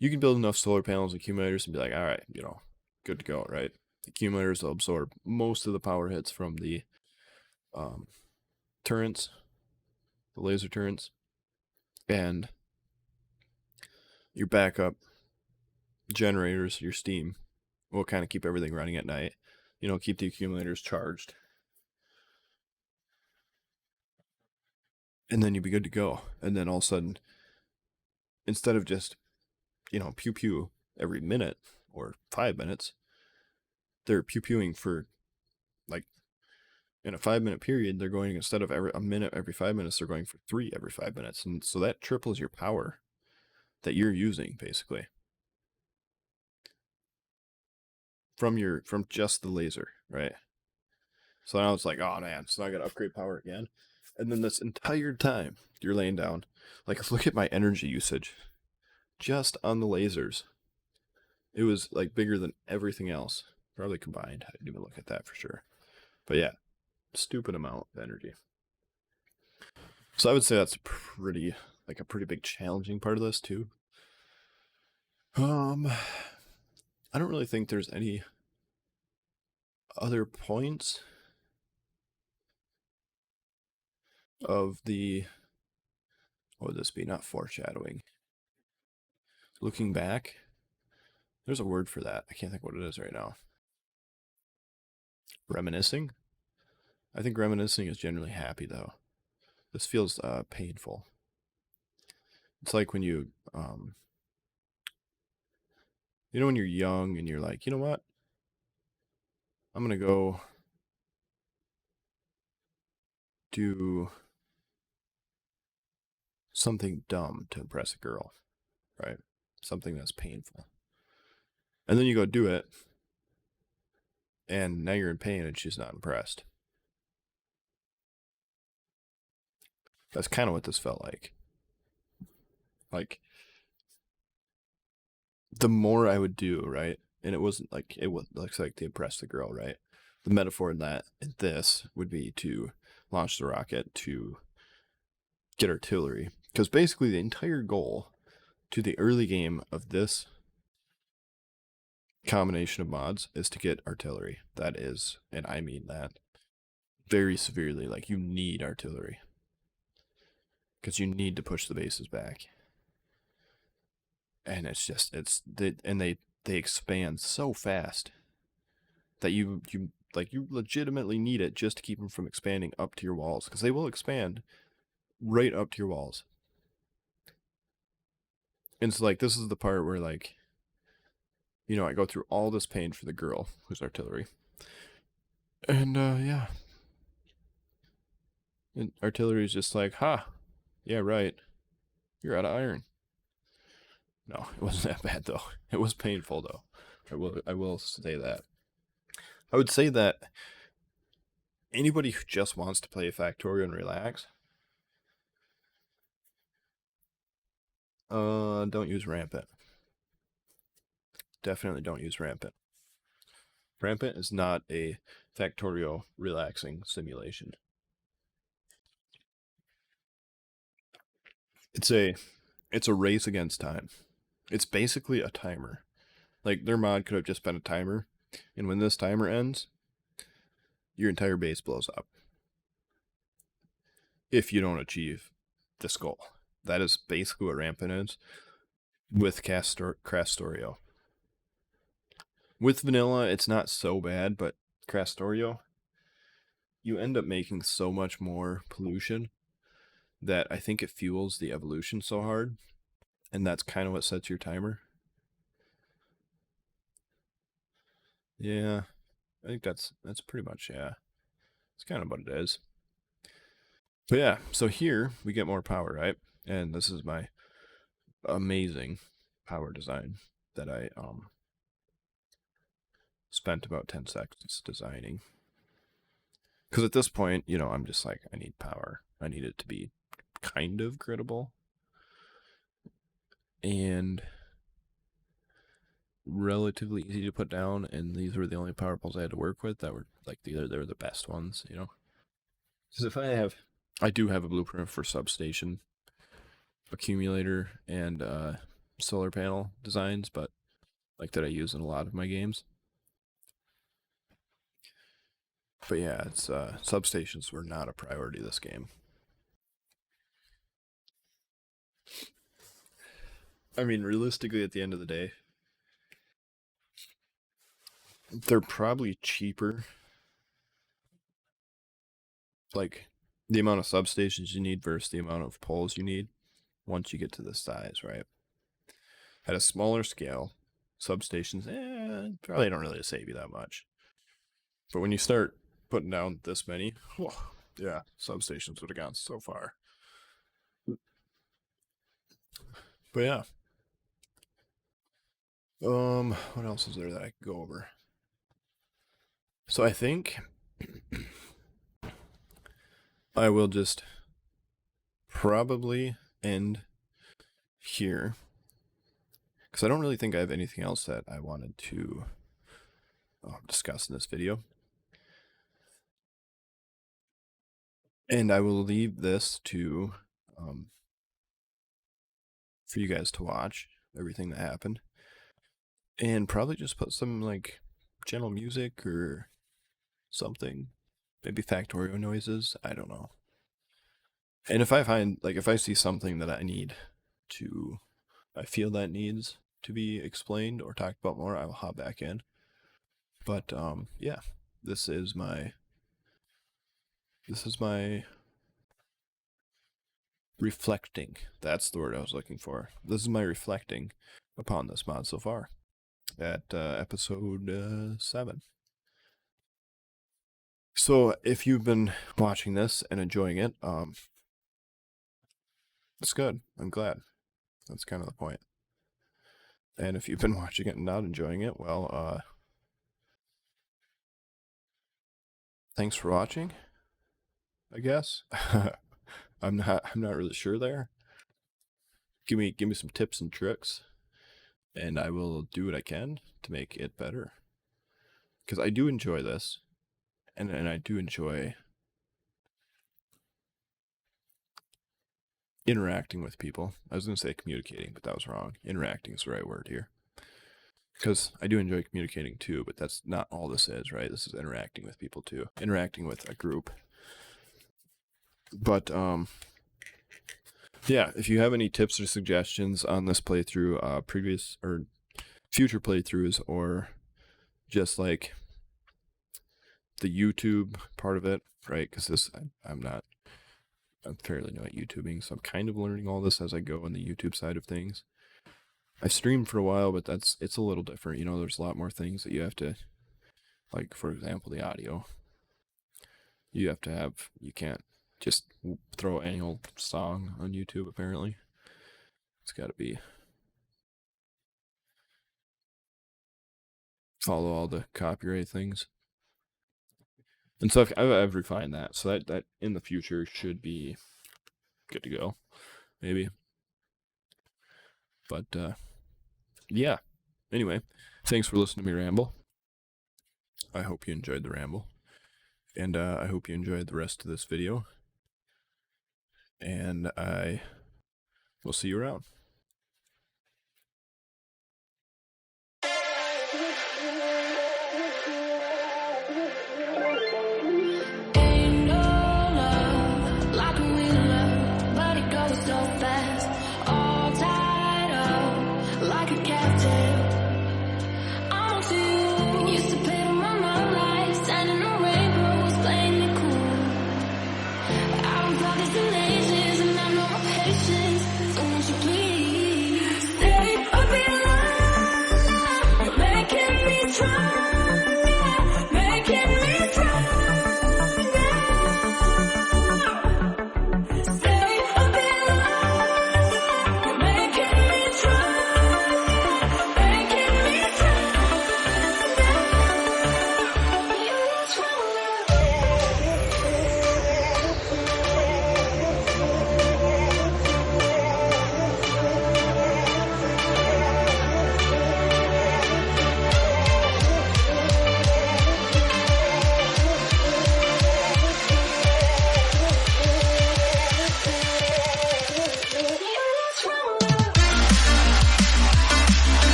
enough solar panels and accumulators and be like, all right, good to go, right? Accumulators will absorb most of the power hits from the turrets, the laser turrets, and your backup generators, your steam, will kind of keep everything running at night. You know, keep the accumulators charged. And then you'd be good to go. And then all of a sudden, instead of just, pew pew every minute or 5 minutes, they're pew pewing for like in a 5 minute period. They're going, instead of a minute every 5 minutes, they're going for 3 every 5 minutes. And so that triples your power that you're using basically from just the laser, right? So now it's like, oh man, so I gotta upgrade power again. And then this entire time you're laying down, like look at my energy usage just on the lasers. It was like bigger than everything else, probably combined. I didn't even look at that for sure. But yeah, stupid amount of energy. So I would say that's a pretty big challenging part of this too. I don't really think there's any other points of the, what would this be? Not foreshadowing. Looking back. There's a word for that. I can't think what it is right now. Reminiscing? I think reminiscing is generally happy though. This feels painful. It's like when when you're young and you're like, you know what? I'm gonna go do something dumb to impress a girl, right? Something that's painful. And then you go do it, and now you're in pain and she's not impressed. That's kind of what this felt like. Like, the more I would do, right? And it wasn't like, it looks like to impress the girl, right? The metaphor in this would be to launch the rocket to get artillery. Because basically the entire goal to the early game of this combination of mods is to get artillery. That is, and I mean that very severely, like you need artillery. Because you need to push the bases back. And they expand so fast that you legitimately need it just to keep them from expanding up to your walls, because they will expand right up to your walls. And so like this is the part where like, I go through all this pain for the girl who's artillery, and yeah, and artillery is just like, ha, yeah, right, you're out of iron. No, it wasn't that bad though. It was painful though. I will say that. I would say that anybody who just wants to play Factorio and relax, don't use Rampant. Definitely don't use Rampant. Rampant is not a Factorio relaxing simulation. It's a race against time. It's basically a timer. Like their mod could have just been a timer, and when this timer ends, your entire base blows up. If you don't achieve this goal. That is basically what Rampant is with Krastorio. With vanilla, it's not so bad, but Krastorio, you end up making so much more pollution that I think it fuels the evolution so hard, and that's kind of what sets your timer. Yeah, I think that's pretty much, yeah. It's kind of what it is. But yeah, so here we get more power, right? And this is my amazing power design that I spent about 10 seconds designing. Because at this point, I'm just like, I need power. I need it to be kind of credible and relatively easy to put down. And these were the only power poles I had to work with that were like they were the best ones, Because I do have a blueprint for substation, accumulator, and solar panel designs, but like that I use in a lot of my games. But yeah, it's substations were not a priority this game. I mean, realistically, at the end of the day, they're probably cheaper. Like the amount of substations you need versus the amount of poles you need once you get to this size, right? At a smaller scale, substations probably don't really save you that much. But when you start putting down this many, yeah, substations would have gone so far. But yeah. What else is there that I could go over? So I think I will just probably end here, because I don't really think I have anything else that I wanted to discuss in this video. And I will leave this to for you guys to watch everything that happened, and probably just put some like gentle music or something, maybe Factorio noises, I don't know. And if I find, like, if I see something that I feel that needs to be explained or talked about more, I will hop back in. But yeah, this is my reflecting. That's the word I was looking for. This is my reflecting upon this mod so far at episode 7. So if you've been watching this and enjoying it, it's good. I'm glad. That's kind of the point. And if you've been watching it and not enjoying it, well, thanks for watching, I guess. I'm not really sure there. Give me some tips and tricks, and I will do what I can to make it better. Because I do enjoy this, and I do enjoy interacting with people. I was going to say communicating, but that was wrong. Interacting is the right word here. Because I do enjoy communicating too, but that's not all this is, right? This is interacting with people too. Interacting with a group. But, yeah, if you have any tips or suggestions on this playthrough, previous or future playthroughs, or just like the YouTube part of it, right? Because I'm fairly new at YouTubing, so I'm kind of learning all this as I go on the YouTube side of things. I streamed for a while, but it's a little different. You know, there's a lot more things that you have to, like, for example, the audio. You can't just throw any old song on YouTube, apparently. It's got to follow all the copyright things. And so I've refined that, so that in the future should be good to go, maybe. But, yeah. Anyway, thanks for listening to me ramble. I hope you enjoyed the ramble. And I hope you enjoyed the rest of this video. And I will see you around.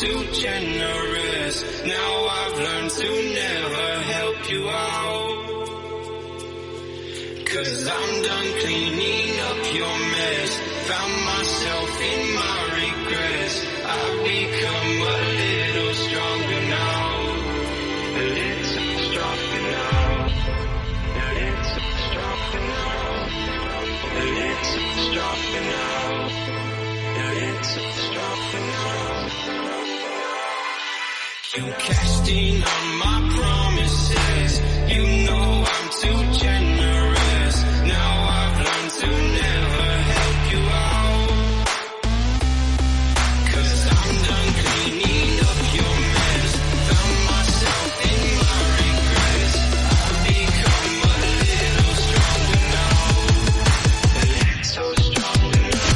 too generous. Now I've learned to never help you out. 'Cause I'm done cleaning up your mess. Found myself in my regrets. I've become a little stronger now. A little stronger now. A little stronger now. A little stronger now. A little stronger now. You cashed in on my promises. You know I'm too generous. Now I've learned to never help you out. 'Cause I'm done cleaning up your mess. Found myself in my regrets. I've become a little stronger now. A little stronger now.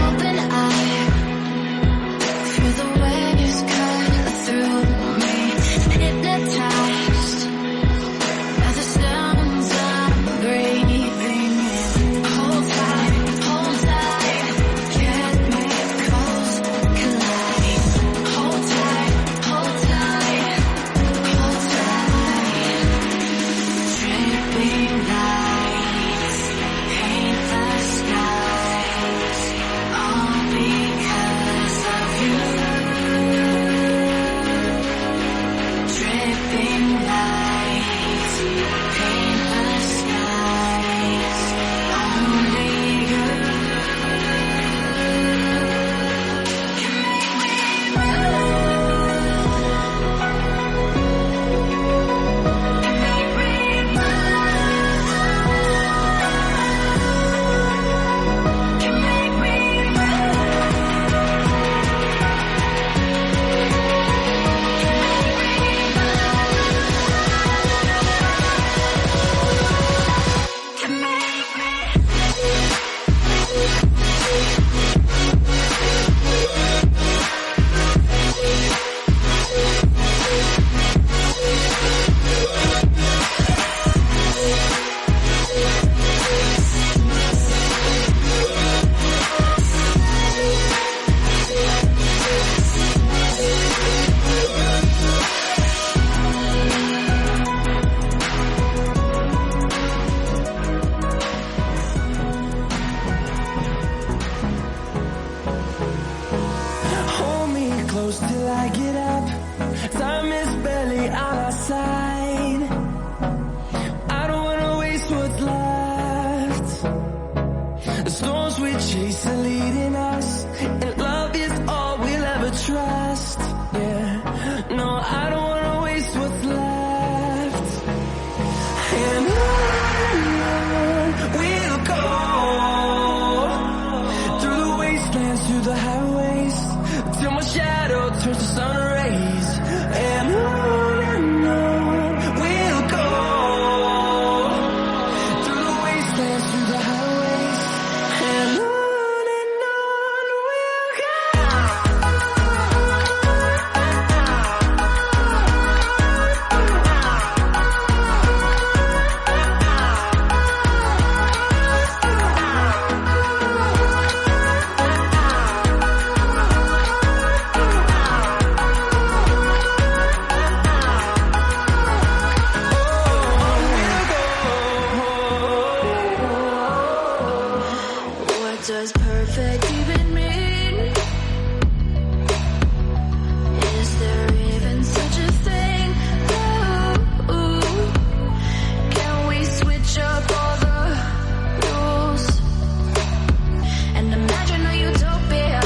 Open eye, feel the waves cut through me. Hypnotized by the sounds I'm breathing in. Hold tight, chemicals collide. Hold tight, hold tight, hold tight. Dripping lights paint the skies, all because of you. Dripping lights paint the skies, only you can make me Hold me close till I get up. Time is barely on our side. I don't wanna waste what's left. The storms we chase are leading us, and love is all we'll ever trust. Yeah, no, I don't wanna waste what's left. And on we'll go, through the wastelands, through the highways, till my shadow turns to sun rays. And on we'll go, through the wastelands, through the highways, and on we'll go. What does perfect even mean? Is there even such a thing? Ooh, can we switch up all the rules and imagine a utopia?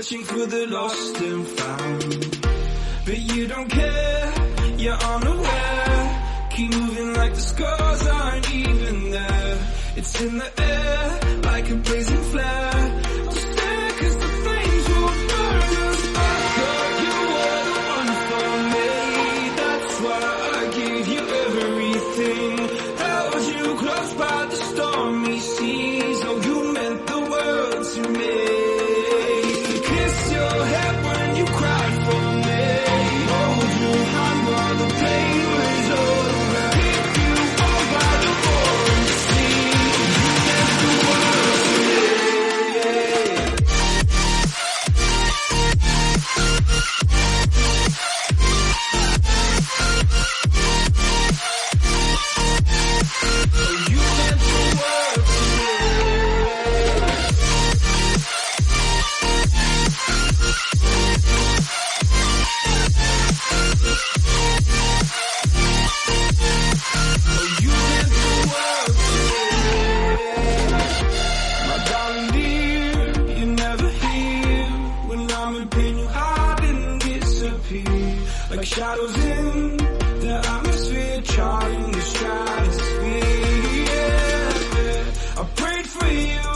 searching for the lost and found. But you don't care, you're unaware. Keep moving like the scars aren't even there. It's in the air, like a blazing flare. Just stare, cause the flames will burn us. I thought you were the one for me. That's why I gave you everything. Held you close by the stormy seas. Oh, you meant the world to me. Kissed your head when you cried for me. Hold your hand while the pain was over. Keep you warm by the roaring sea. You meant the world to me. Oh, you meant the world to me. Oh, you meant the world to me. My darling dear, you're never here. When I'm in pain, you hide and disappear. Like shadows in the atmosphere, charting the stratosphere. Yeah. I prayed for you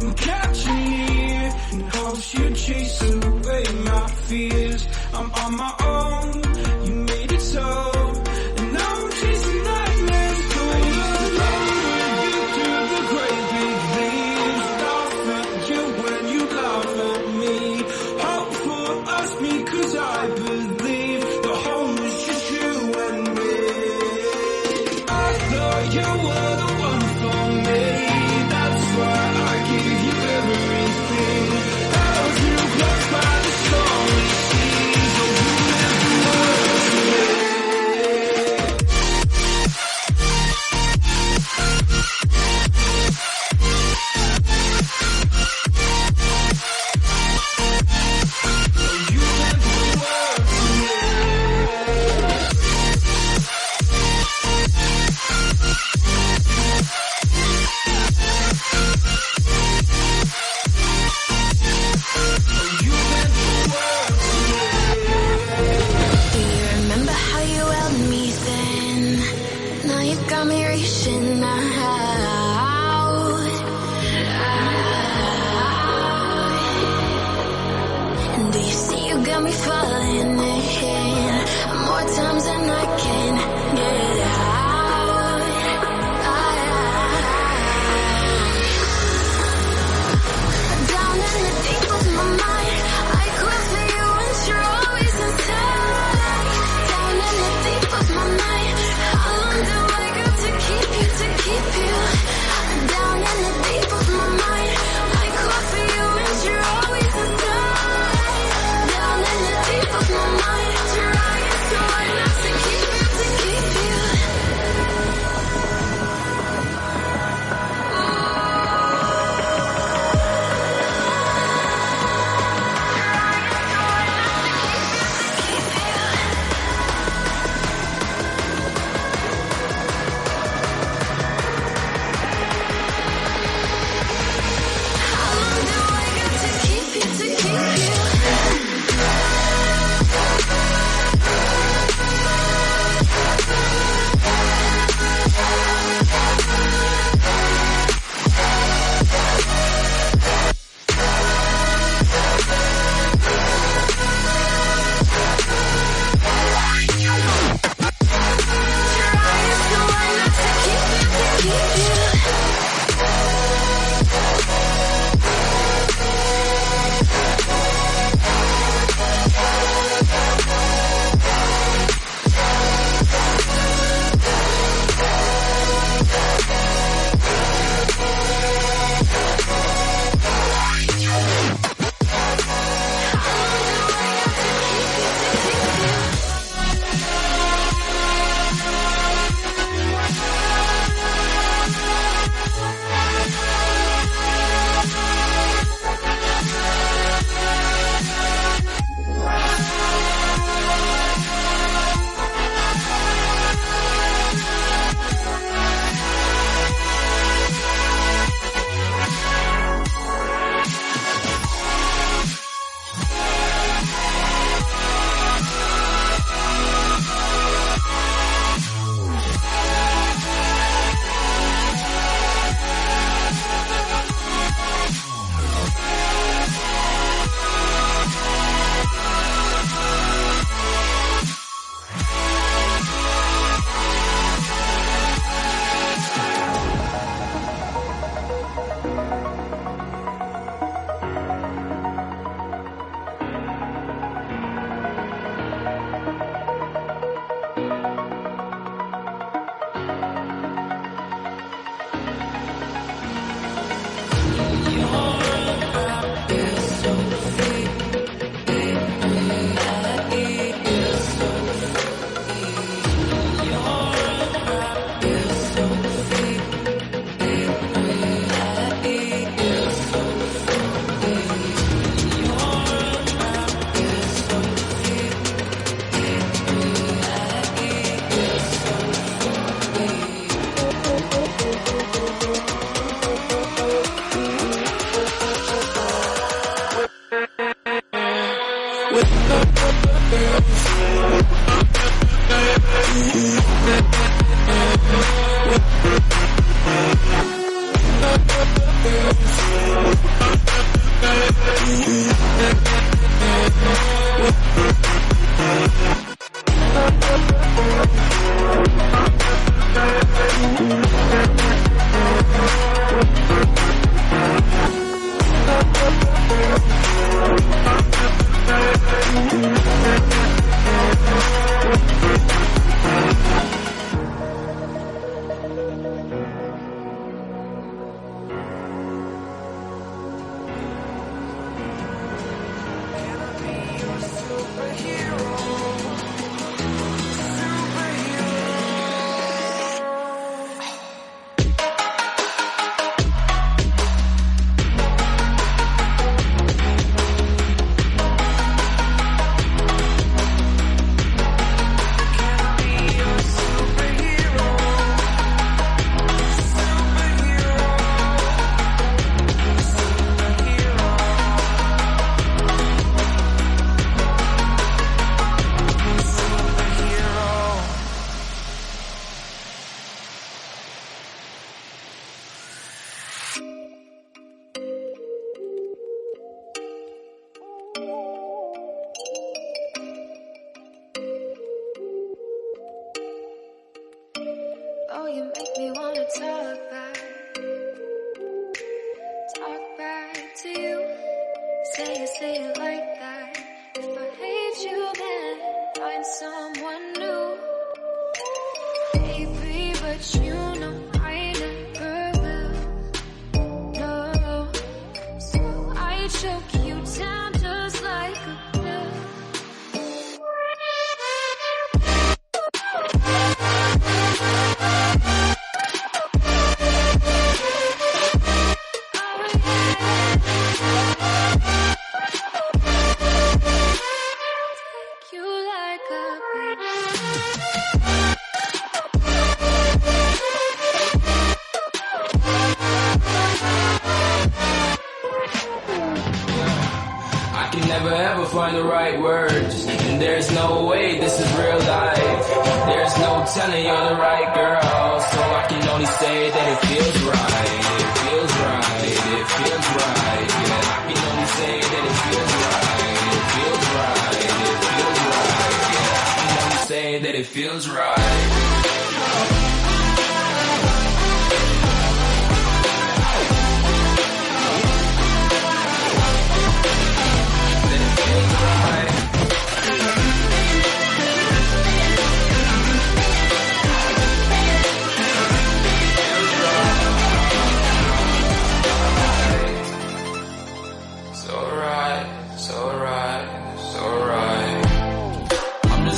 and kept you near, in hopes you'd chase away my fears. I'm on my own, you made it so. And now I'm chasing nightmares, going alone with you through the great big leaves. Laugh at you when you laugh at me. Hope for us because I believe the home is just you and me. I thought you were the one for me. That's why I gave you everything. Held you close by the stormy seas. Oh, you meant the world to me. Oh, you meant the world to me. Oh, you meant the world to me. Do you remember how you held me then? Now you got me reaching out. And do you see you got me falling in more times than I can get out. Down in the deep of my mind, I cry for you and you're always inside. Down in the deep of my mind, how long do I got to keep you, to keep you? Down in the deep of my mind, I cry for you and you're always inside. Down in the deep of my mind, trying so hard not to keep you, to keep you. Oh, you make me wanna talk back to you. Say it like that. If I hate you, then find someone new. Baby, but you know I never will. No, so I choke you down just like a pill. You like a I can never ever find the right words, and there's no way this is real life. There's no telling you're the right girl, so I can only say that it feels right. It feels right. It feels right. Yeah, I can only say that it feels right. It feels right. It feels right. Yeah, I can only say that it feels right.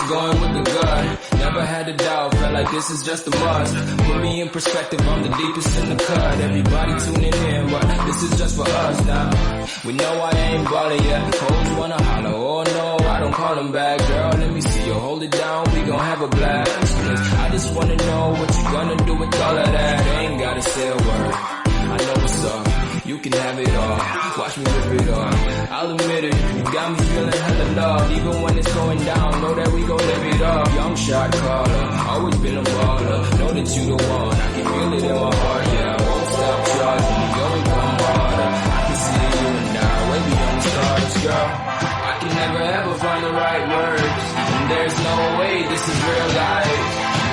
Going with the gut, never had a doubt, felt like this is just a must. Put me in perspective, I'm the deepest in the cut. Everybody tuning in, but this is just for us now. We know I ain't ballin' yet, hoes wanna holler, oh no, I don't call them back. Girl, let me see you hold it down, we gon' have a blast. 'Cause I just wanna know what you gonna do with all of that. Ain't gotta say a word, I know what's up. You can have it all, watch me rip it off. I'll admit it, you got me feeling hella loved. Even when it's going down, know that we gon' live it up. Young shot caller, always been a baller. Know that you the one, I can feel it in my heart. Yeah, I won't stop charging, you go and come harder. I can see you and I, way beyond the stars, girl. I can never ever find the right words, and there's no way this is real life.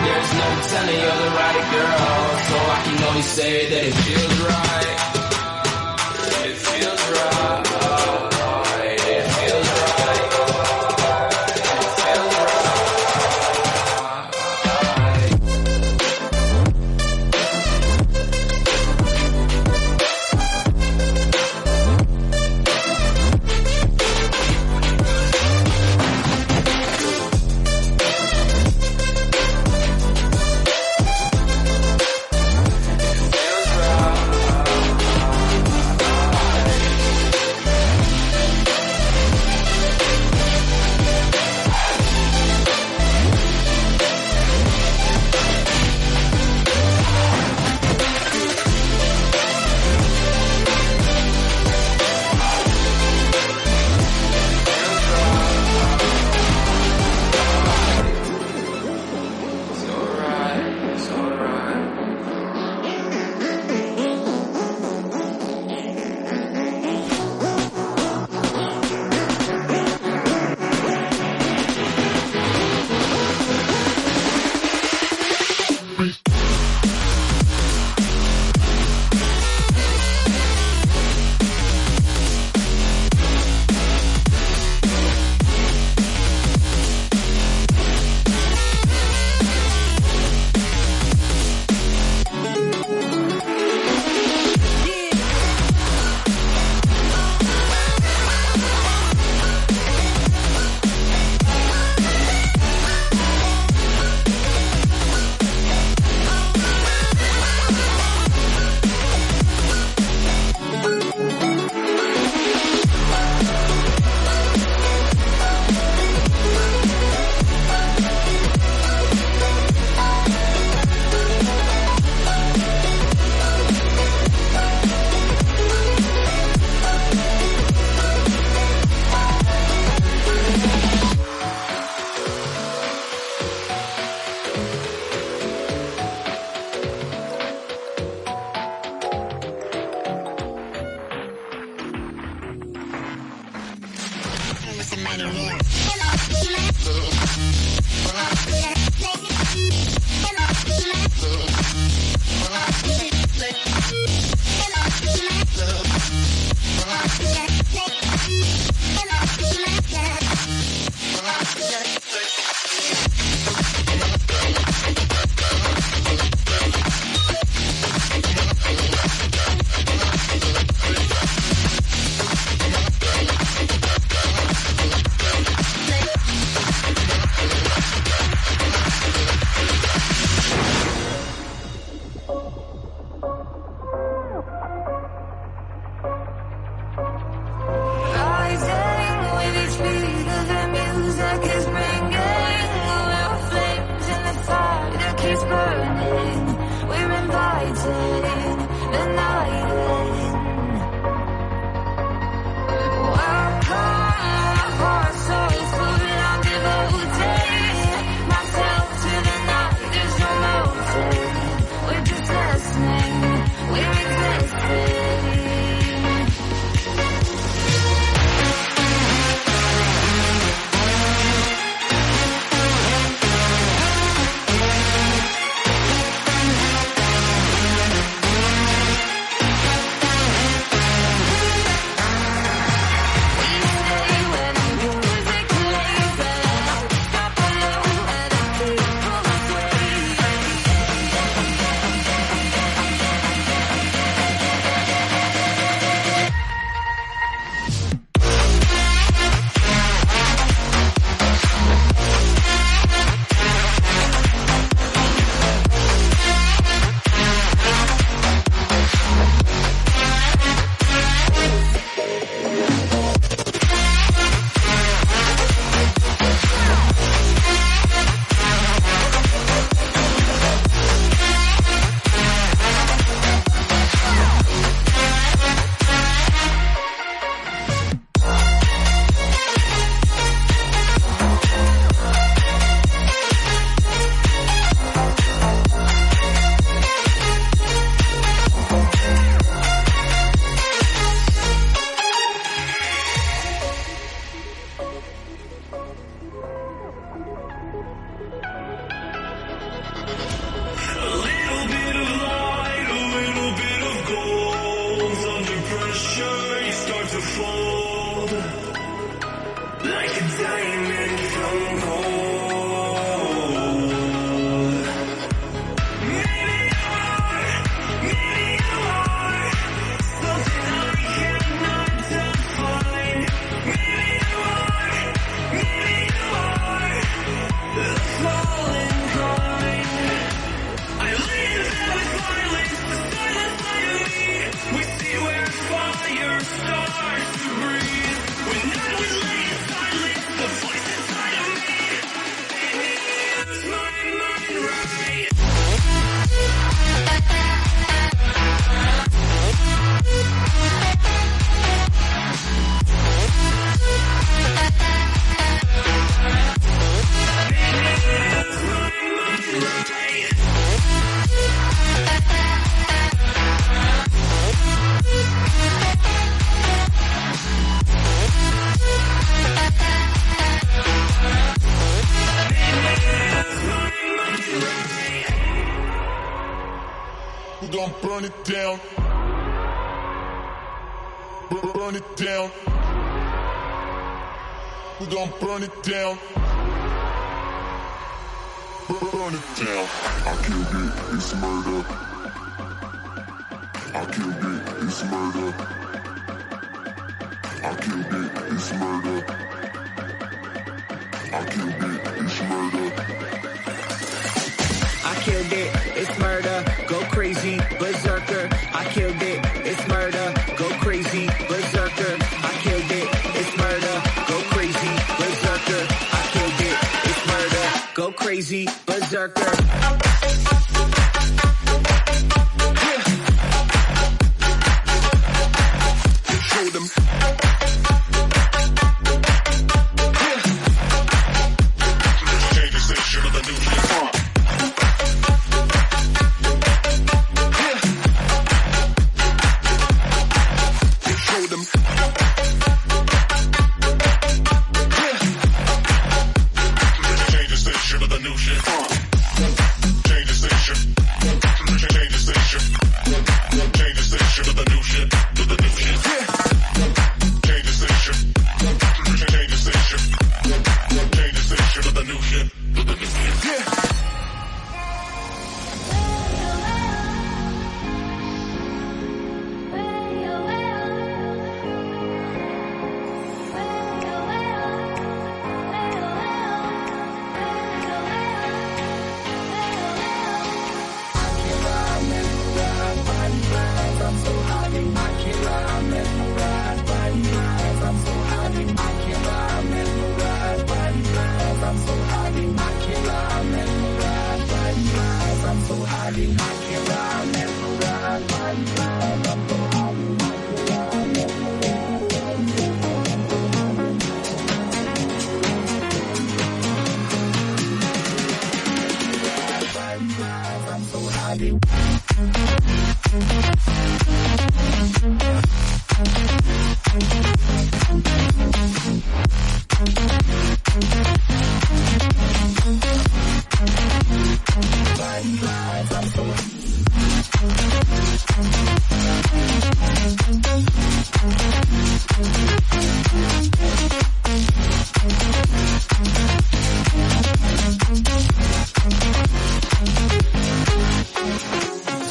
There's no telling you're the right girl, so I can only say that it feels right. It feels right. It feels right. It feels gon' burn it down. Burn it down. We gon' burn it down. Burn it down. I killed it, it's murder. I killed it, it's murder. I killed it, it's murder. I killed it, it's murder. I killed it, it's murder, go crazy, berserker. I killed it, it's murder, go crazy, berserker. I killed it, it's murder, go crazy, berserker. I killed it, it's murder, go crazy, berserker. Show them. Change the station of the new hip-hop. Show them.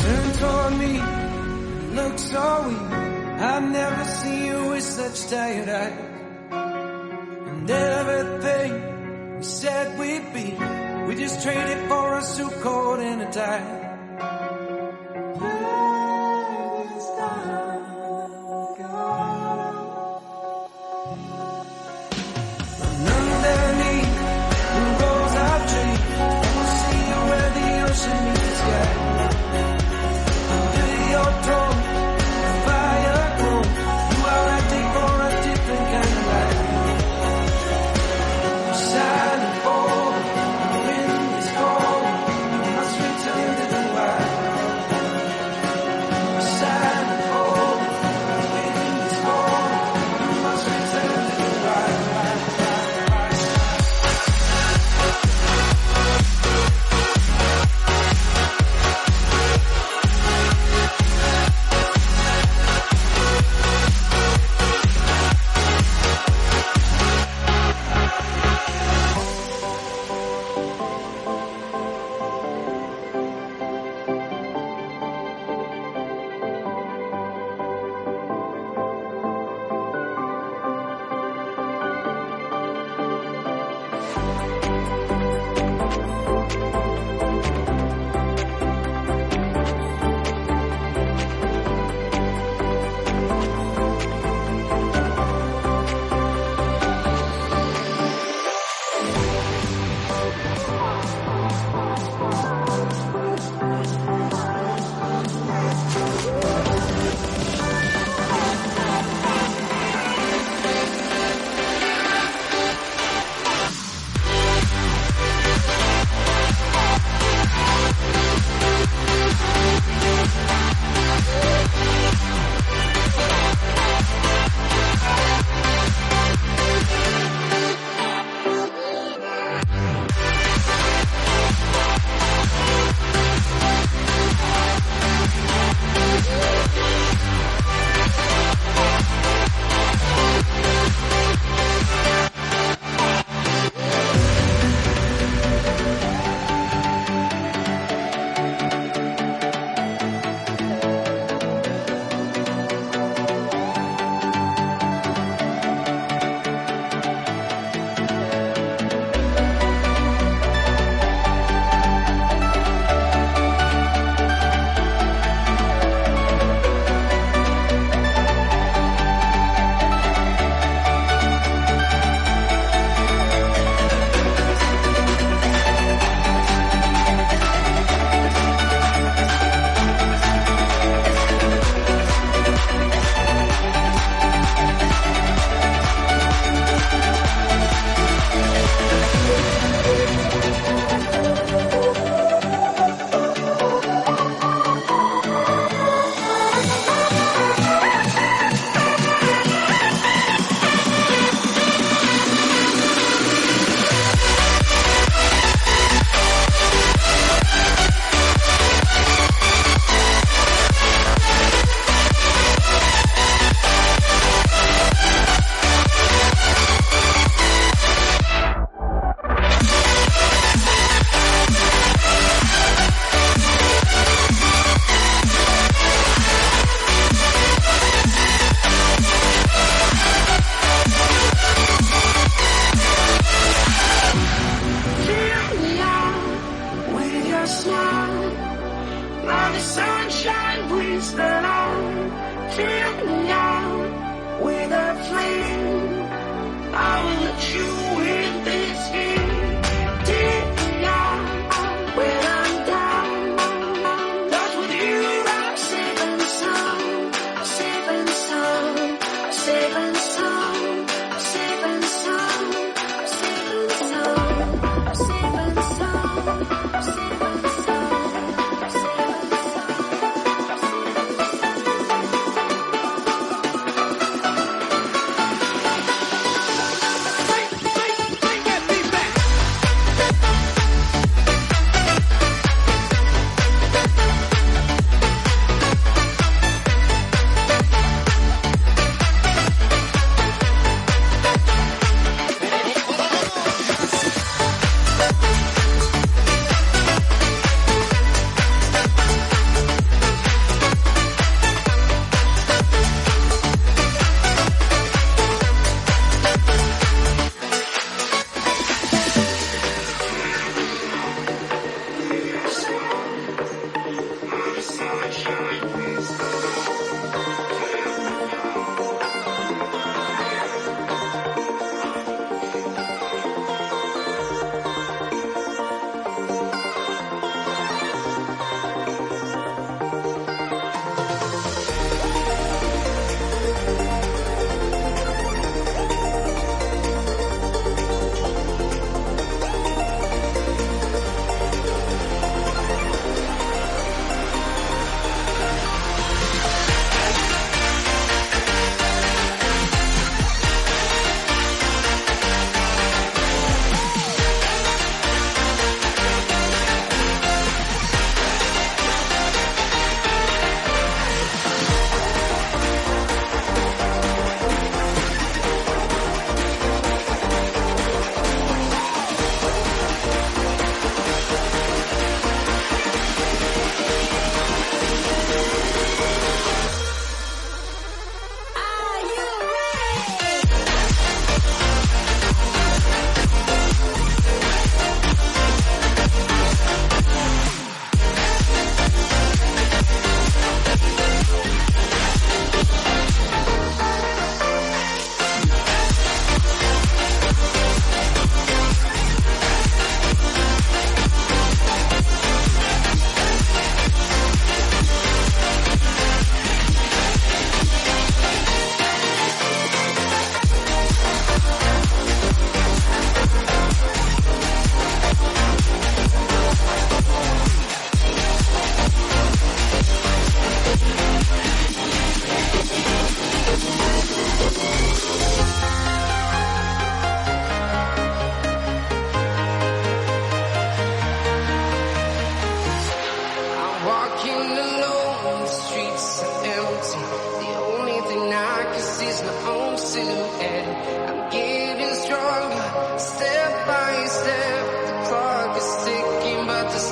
Turn toward me, look so weak. I've never seen you with such tired eyes. And everything we said we'd be, we just traded for a suit coat and a tie. And underneath the rows of trees, we'll see you where the ocean meets the sky. Under your throne, the fire grows. You are ready for a different kind of life. Shining forward, the wind is cold. I'm straight to the end of the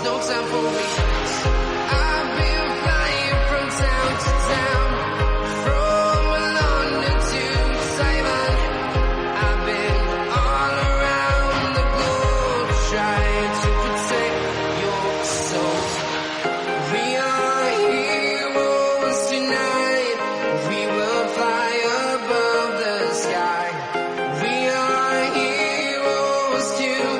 no time for me. I've been flying from town to town, from London to Taiwan. I've been all around the globe trying to protect your soul. We are heroes tonight. We will fly above the sky. We are heroes tonight.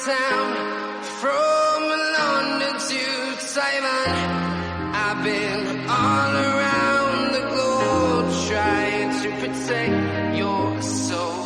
town, from London to Taiwan. I've been all around the globe trying to protect your soul.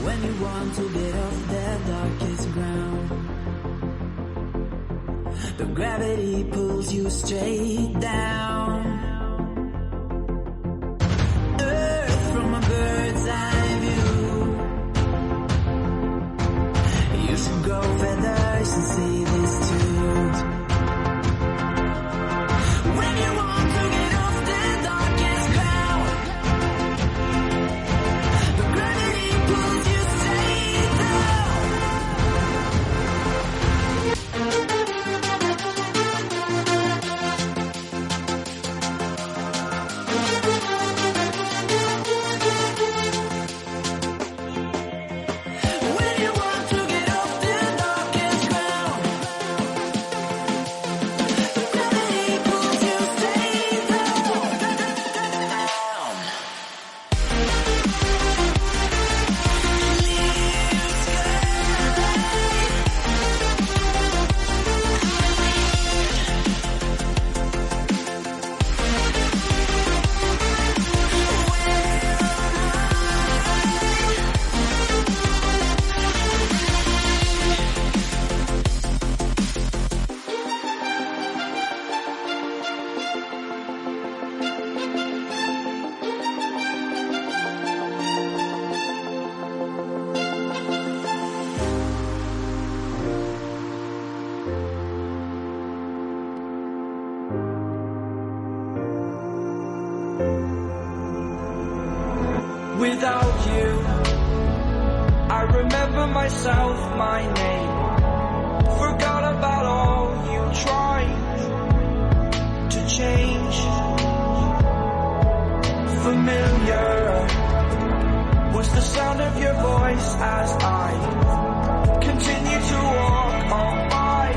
When you want to get off the darkest ground, the gravity pulls you straight down. Earth from a bird's eye view. You should grow feathers and see this too. When you want to get off the darkest ground, the gravity pulls you straight down. When you want to get off the darkest ground, the gravity pulls you straight down. Without you, I remember myself, my name. Forgot about all you tried to change. Familiar was the sound of your voice as I continue to walk on by.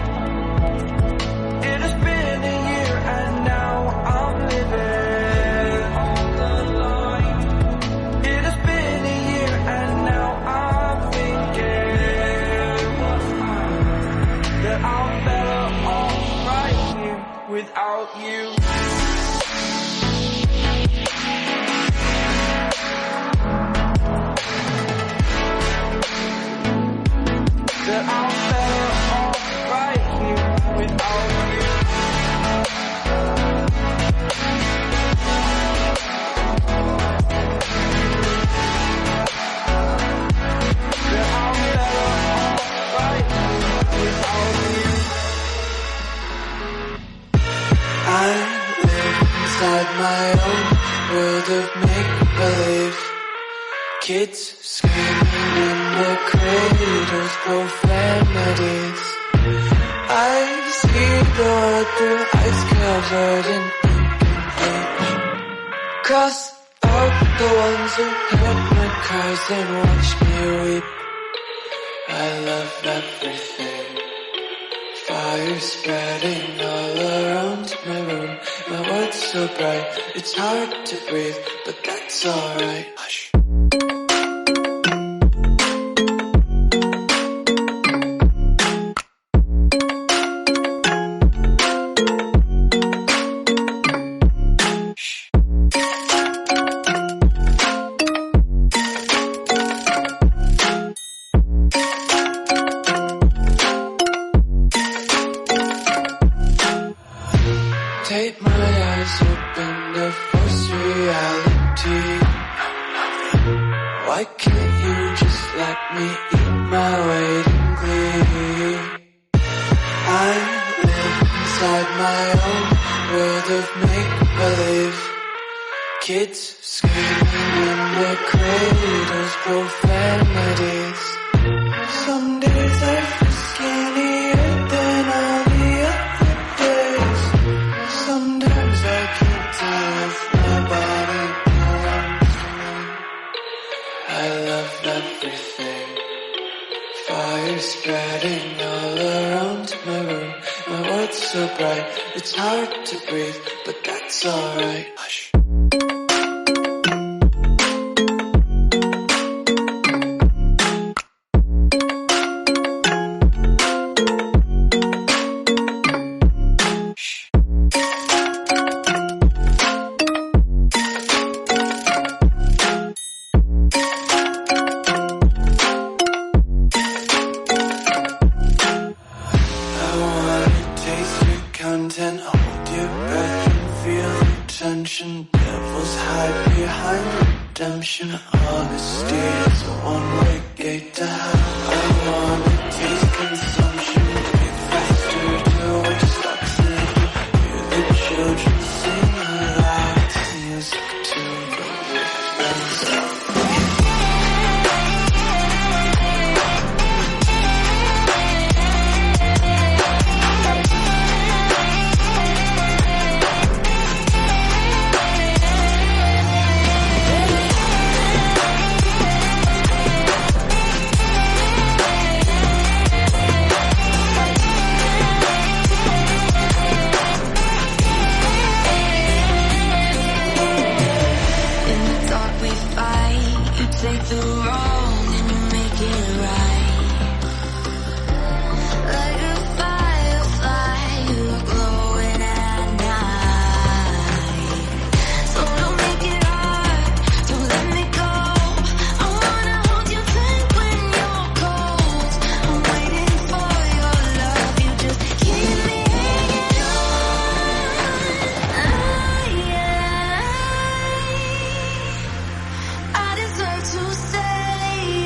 It has been a year and now I'm living on the line. It has been a year and now I'm thinking that I'm better off right here without you. That I'm better off right here without you. That I'm better off right here without you. I live inside my own world of make-believe. Kids screaming in the cradles, profanities. I see the world through ice covered in ink and bleach. Cross out the ones who heard my cries and watch me weep. I love everything. Fire spreading all around my room. My world's so bright, it's hard to breathe, but that's alright. Hush. my weight in glee. I live inside my own world of make-believe. Kids screaming in the cradles, profanities. Some days I feel skinnier than all the other days. Sometimes I can't tell if my body belongs to me. I love everything. Fire spreading all around my room. My world's so bright, it's hard to breathe, but that's alright. Hush. Content, hold your breath and feel the tension. Devils hide behind redemption. Honesty is a one-way gate to hell. I wanna taste consumption. Get faster to waste oxygen. Hear the children sing aloud. It's music to the themselves. Take the wrong and you make it right. Like a firefly, you're glowing at night. So don't make it hard, don't let me go. I wanna hold you tight when you're cold. I'm waiting for your love, you just keep me hanging on. I deserve to stay,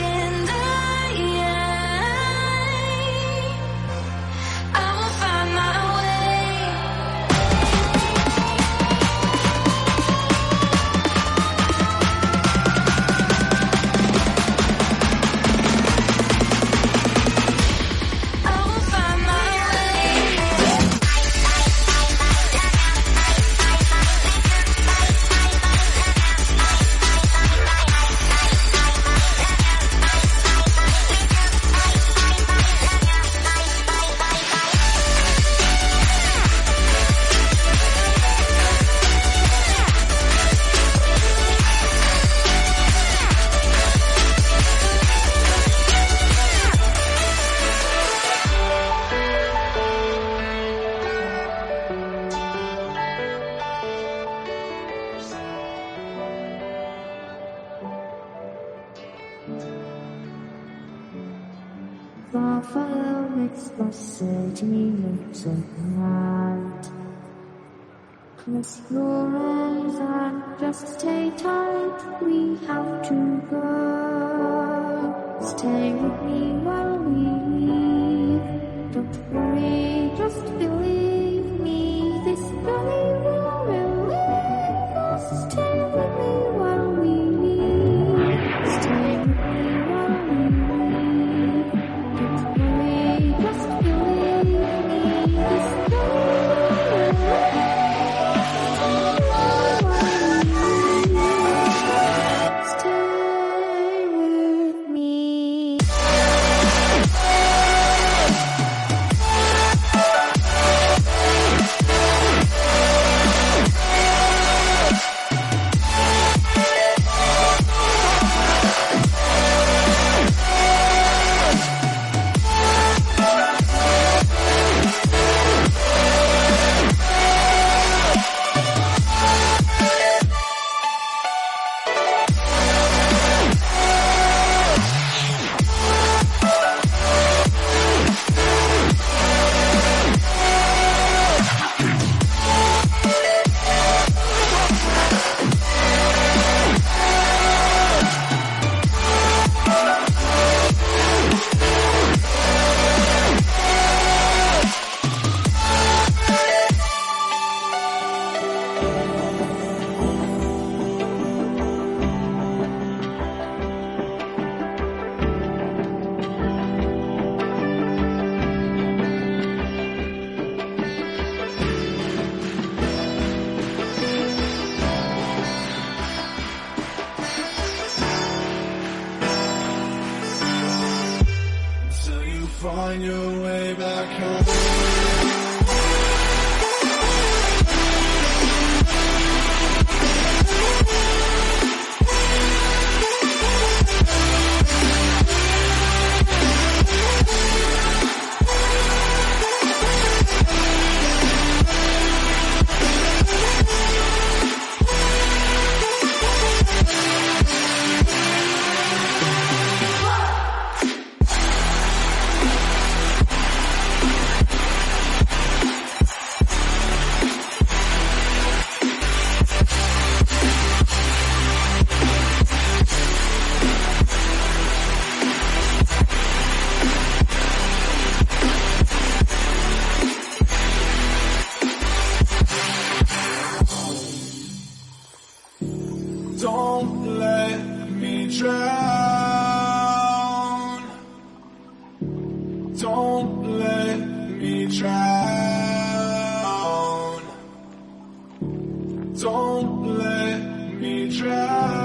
and I will find my way. I will find my way. The fire makes the city look so bright. Close your eyes and just stay tight. We have to go. Stay with me while we leave. Don't worry, just believe me. This journey will relieve us. Stay with me while we leave. Stay with me while we leave. Don't worry, just believe me. This journey will relieve us. Stay with me. find your way back home. Don't let me drown. Don't let me drown. Don't let me drown.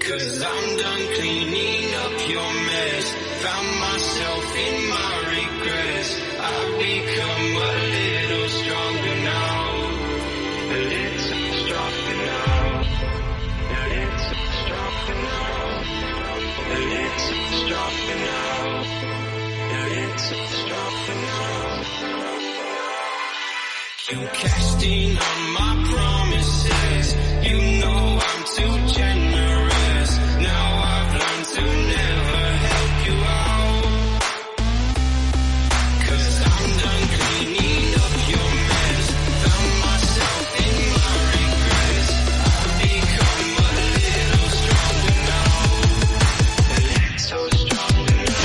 'Cause I'm done cleaning up your mess. Found myself in my regrets. I've become a little stronger now. A little stronger now. A little stronger now. A little stronger now. A little stronger now. You cashed in on my promises. You know I'm too generous. Now I've learned to never help you out. 'Cause I'm done cleaning up your mess. Found myself in my regrets. I've become a little stronger now. A little stronger now.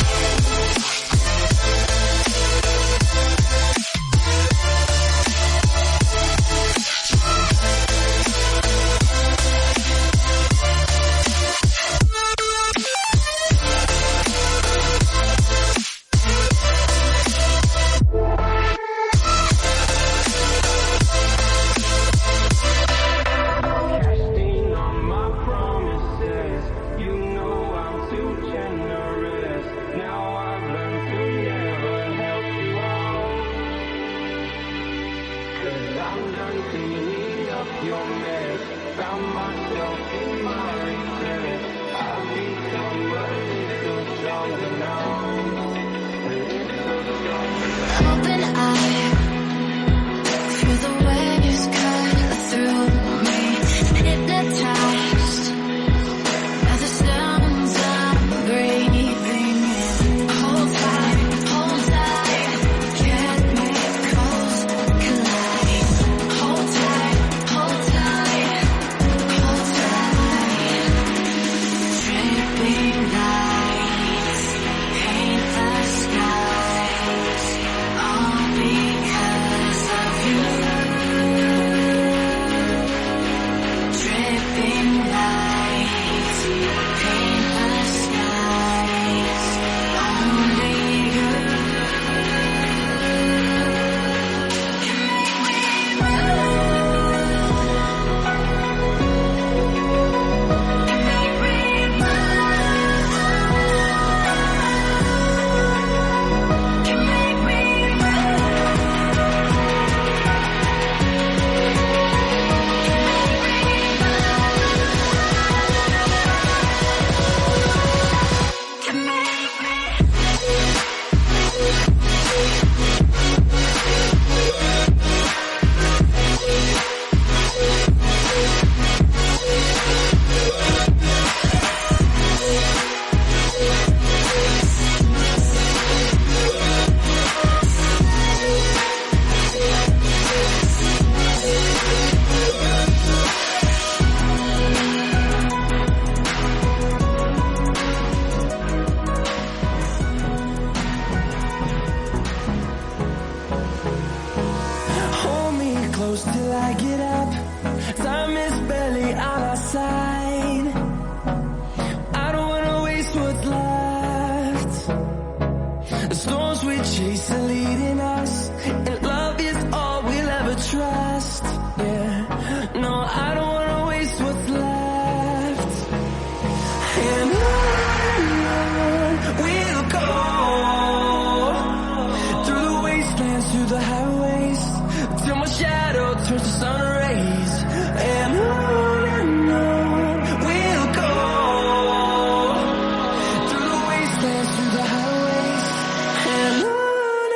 Casting on my promises. You know I'm too generous. Now I've learned to never help you out. 'Cause I'm done cleaning up your mess. Found myself in my regrets. I've become a little stronger now. A little stronger now. Open eye, feel the waves cut through me. Hypnotized by the sounds I'm breathing in. Hold tight, chemicals collide. Hold tight, hold tight, hold tight. Dripping lights paint the skies, all because of you. Dripping lights paint the skies, only you can make me Hold me close till I get up. Time is barely on our side. I don't wanna waste what's left. The storms we chase are leading us, and love is all we'll ever trust. Yeah, no, I don't wanna waste what's left. And on we'll go, through the wastelands, through the highways, till my shadow turns to sun rays. And on we'll go, through the wastelands, through the highways. And on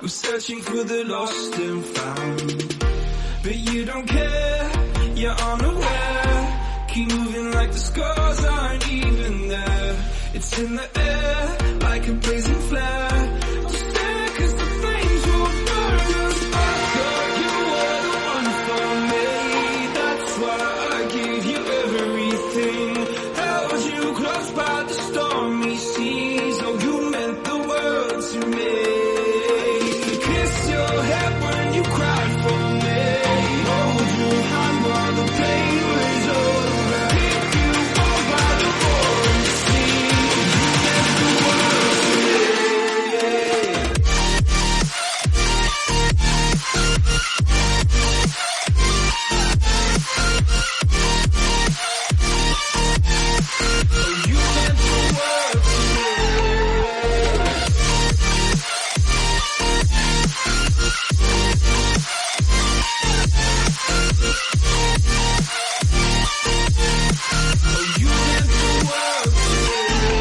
I'm searching for the lost and found, but you don't care, you're unaware. Keep moving like the scars aren't even there. It's in the air, like a blazing flare. I'll stare 'cause the flames will burn us. I thought you were the one for me. That's why I gave you everything. Held you close by the stormy seas. Oh, you meant the world to me. Kiss your head when you cried for me. Hold your hand while the pain was over. Keep you warm by the roaring sea. You meant the world to me. Oh, you meant the world to me. Oh, you meant the world to me.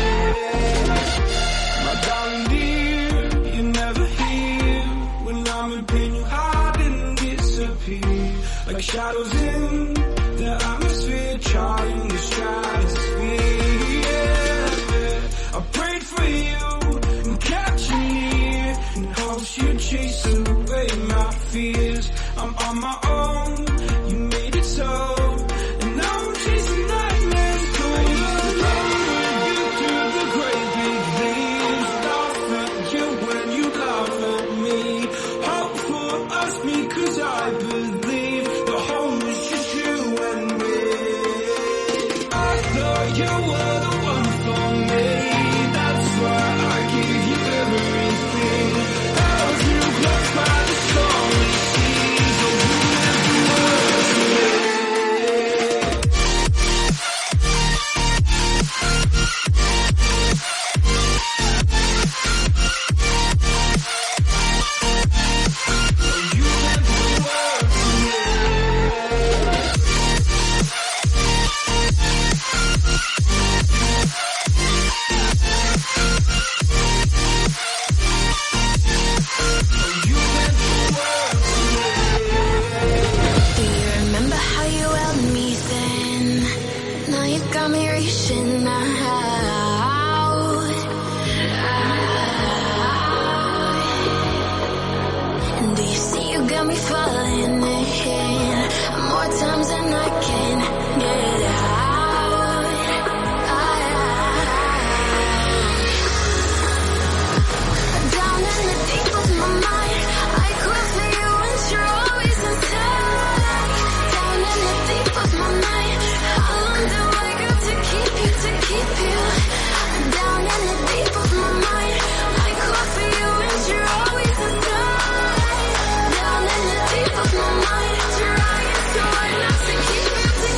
My darling dear, you're never here. When I'm in pain, you hide and disappear. Like shadows in the atmosphere, charting the stratosphere. Yeah. I prayed for you and kept you near, in hopes you'd chase away my fears. I'm on my own, you made it so, and now I'm chasing nightmares. Going alone with you through the great big leaves. Laugh at you when you laugh at me. Hope for us because I believe the home is just you and me. I thought you were the one for me. That's why I gave you everything. Held you close by the stormy seas. Oh, you meant the world to me. Oh, you meant the world to me. Oh, you meant the world to me. Do you remember how you held me then? Now you got me reaching out. And do you see you got me falling in more times than I can get out? Down in the deep of my mind, I cry for you and you're always inside. Down in the deep of my mind, how long do I got to keep you, to keep you? Down in the deep of my mind, I cry for you and you're always inside. Down in the deep of my mind, trying so hard not to keep you, to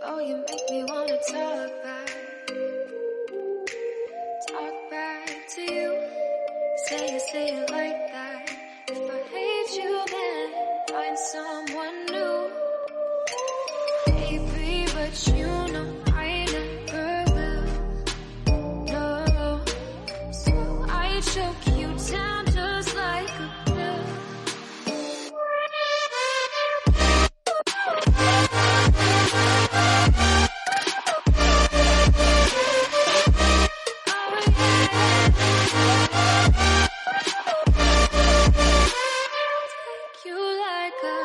Oh, you make me wanna talk back to you. Say it like that. If I hate you, then find someone new. Baby, but you know I never will. No, so I choke you down just like a pill. You like a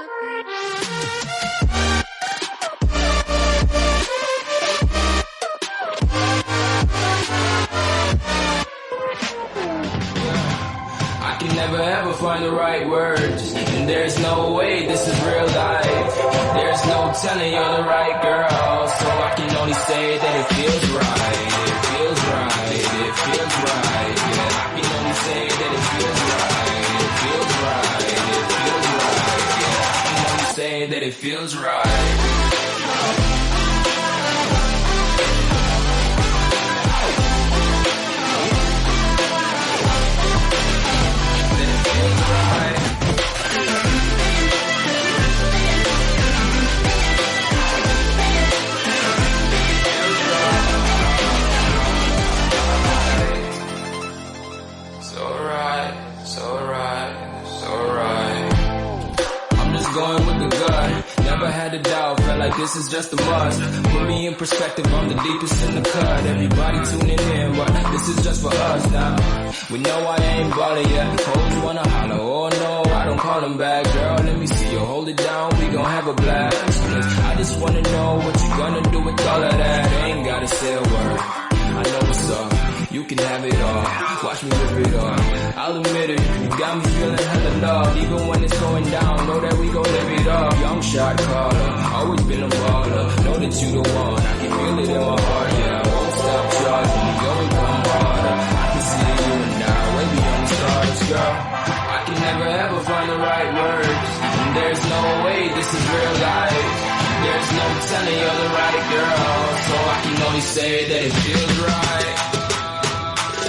I can never ever find the right words, and there's no way this is real life. There's no telling you're the right girl, so I can only say that it feels right. It feels right. It feels right. Yeah, I can only say that it feels right. It feels right. It feels right. Yeah, I can only say that it feels right. Going with the gut, never had a doubt, felt like this is just a must. Put me in perspective, I'm the deepest in the cut. Everybody tuning in, but this is just for us now. We know I ain't ballin' yet, hoes wanna holler, oh no, I don't call them back. Girl, let me see you hold it down, we gon' have a blast. I just wanna know what you gonna do with all of that. Ain't gotta say a word, I know what's up. You can have it all, watch me rip it off. I'll admit it, you got me feeling hella loved. Even when it's going down, know that we gon' live it up. Young shot caller, always been a baller. Know that you the one, I can feel it in my heart. Yeah, I won't stop charging, go and come harder. I can see you and I, way beyond the stars, girl. I can never ever find the right words, and there's no way this is real life. There's no telling you're the right girl, so I can only say that it feels right.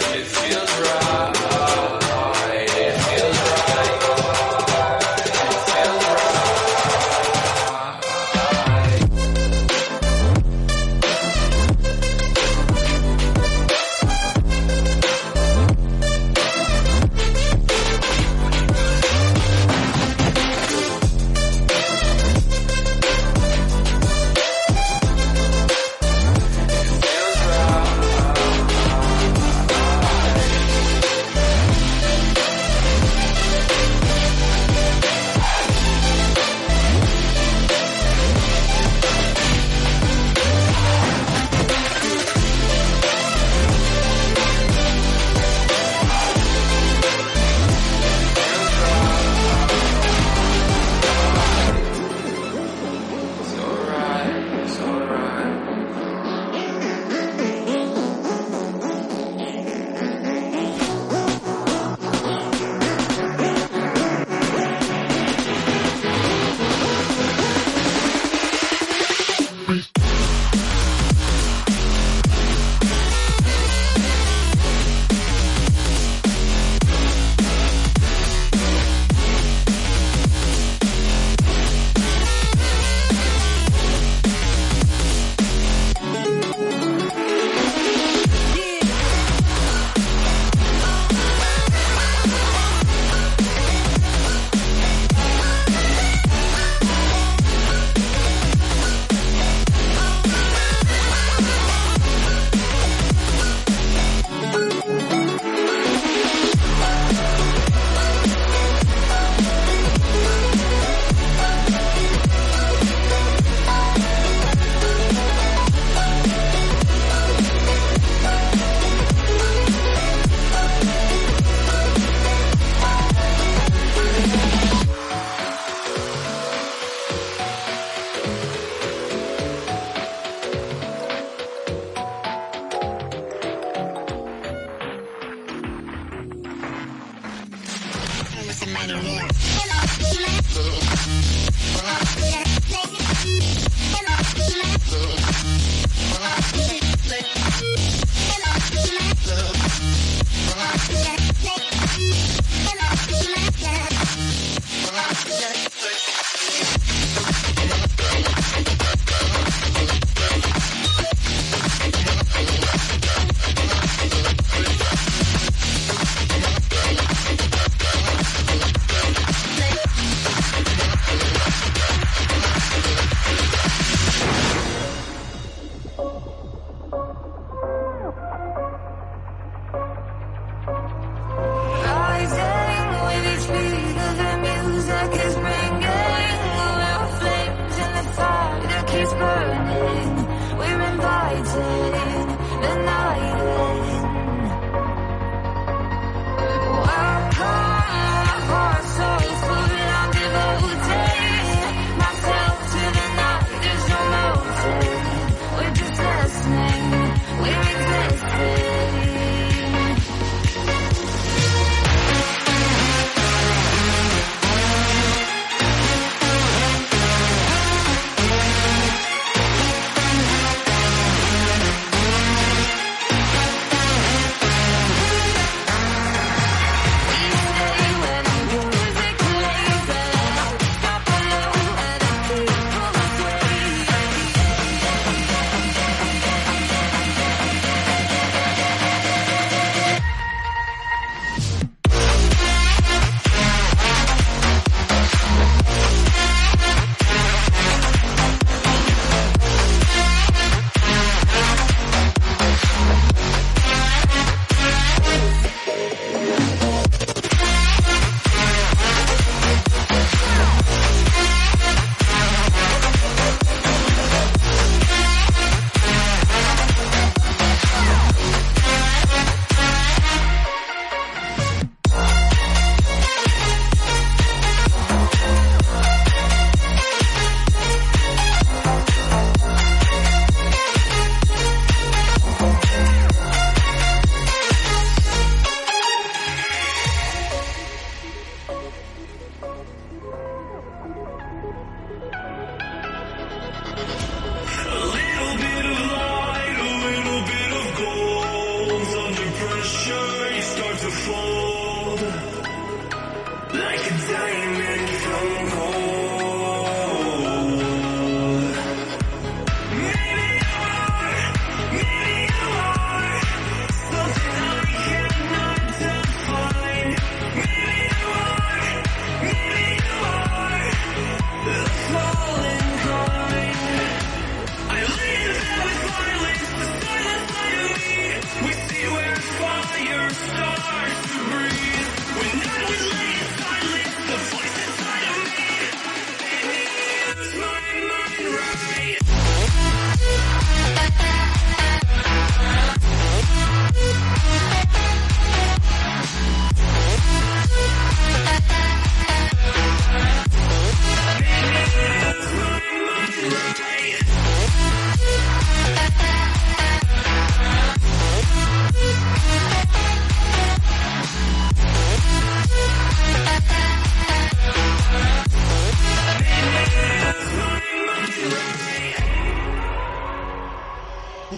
It feels right. It feels right. It feels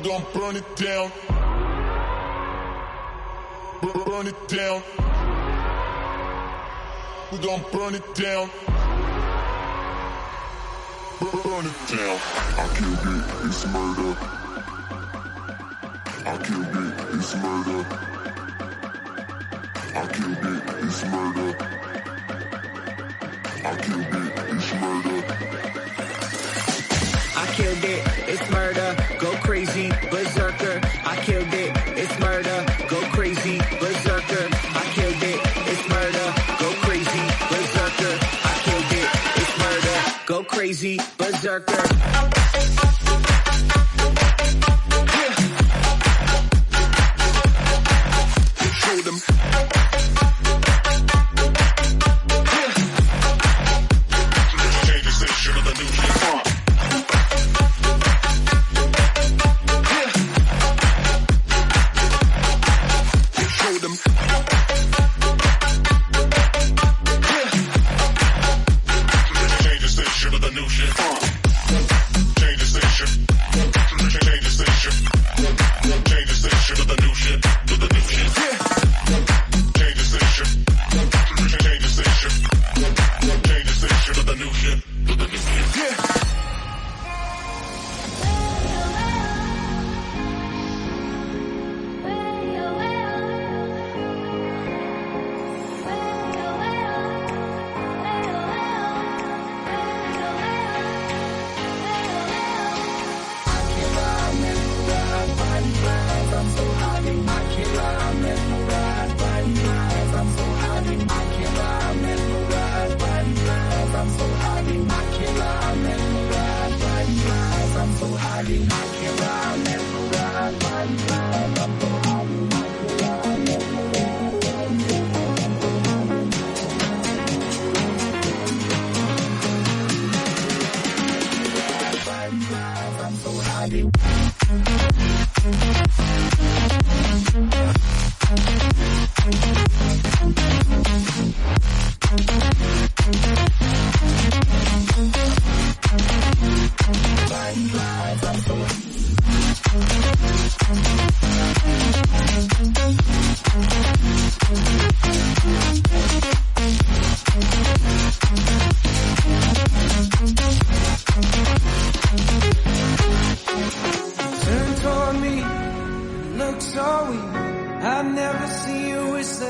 gon' burn it down. Burn it down. We gon' burn it down. Burn it down. I killed it, it's murder. I killed it, it's murder. I killed it, it's murder. I killed it, it's murder. I killed it, it's murder, go crazy, berserker. I killed it, it's murder, go crazy, berserker. I killed it, it's murder, go crazy, berserker. I killed it, it's murder, go crazy, berserker. Show them.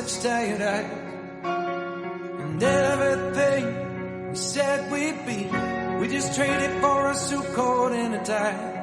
such tired eyes. And everything we said we'd be, we just traded for a suit coat and a tie.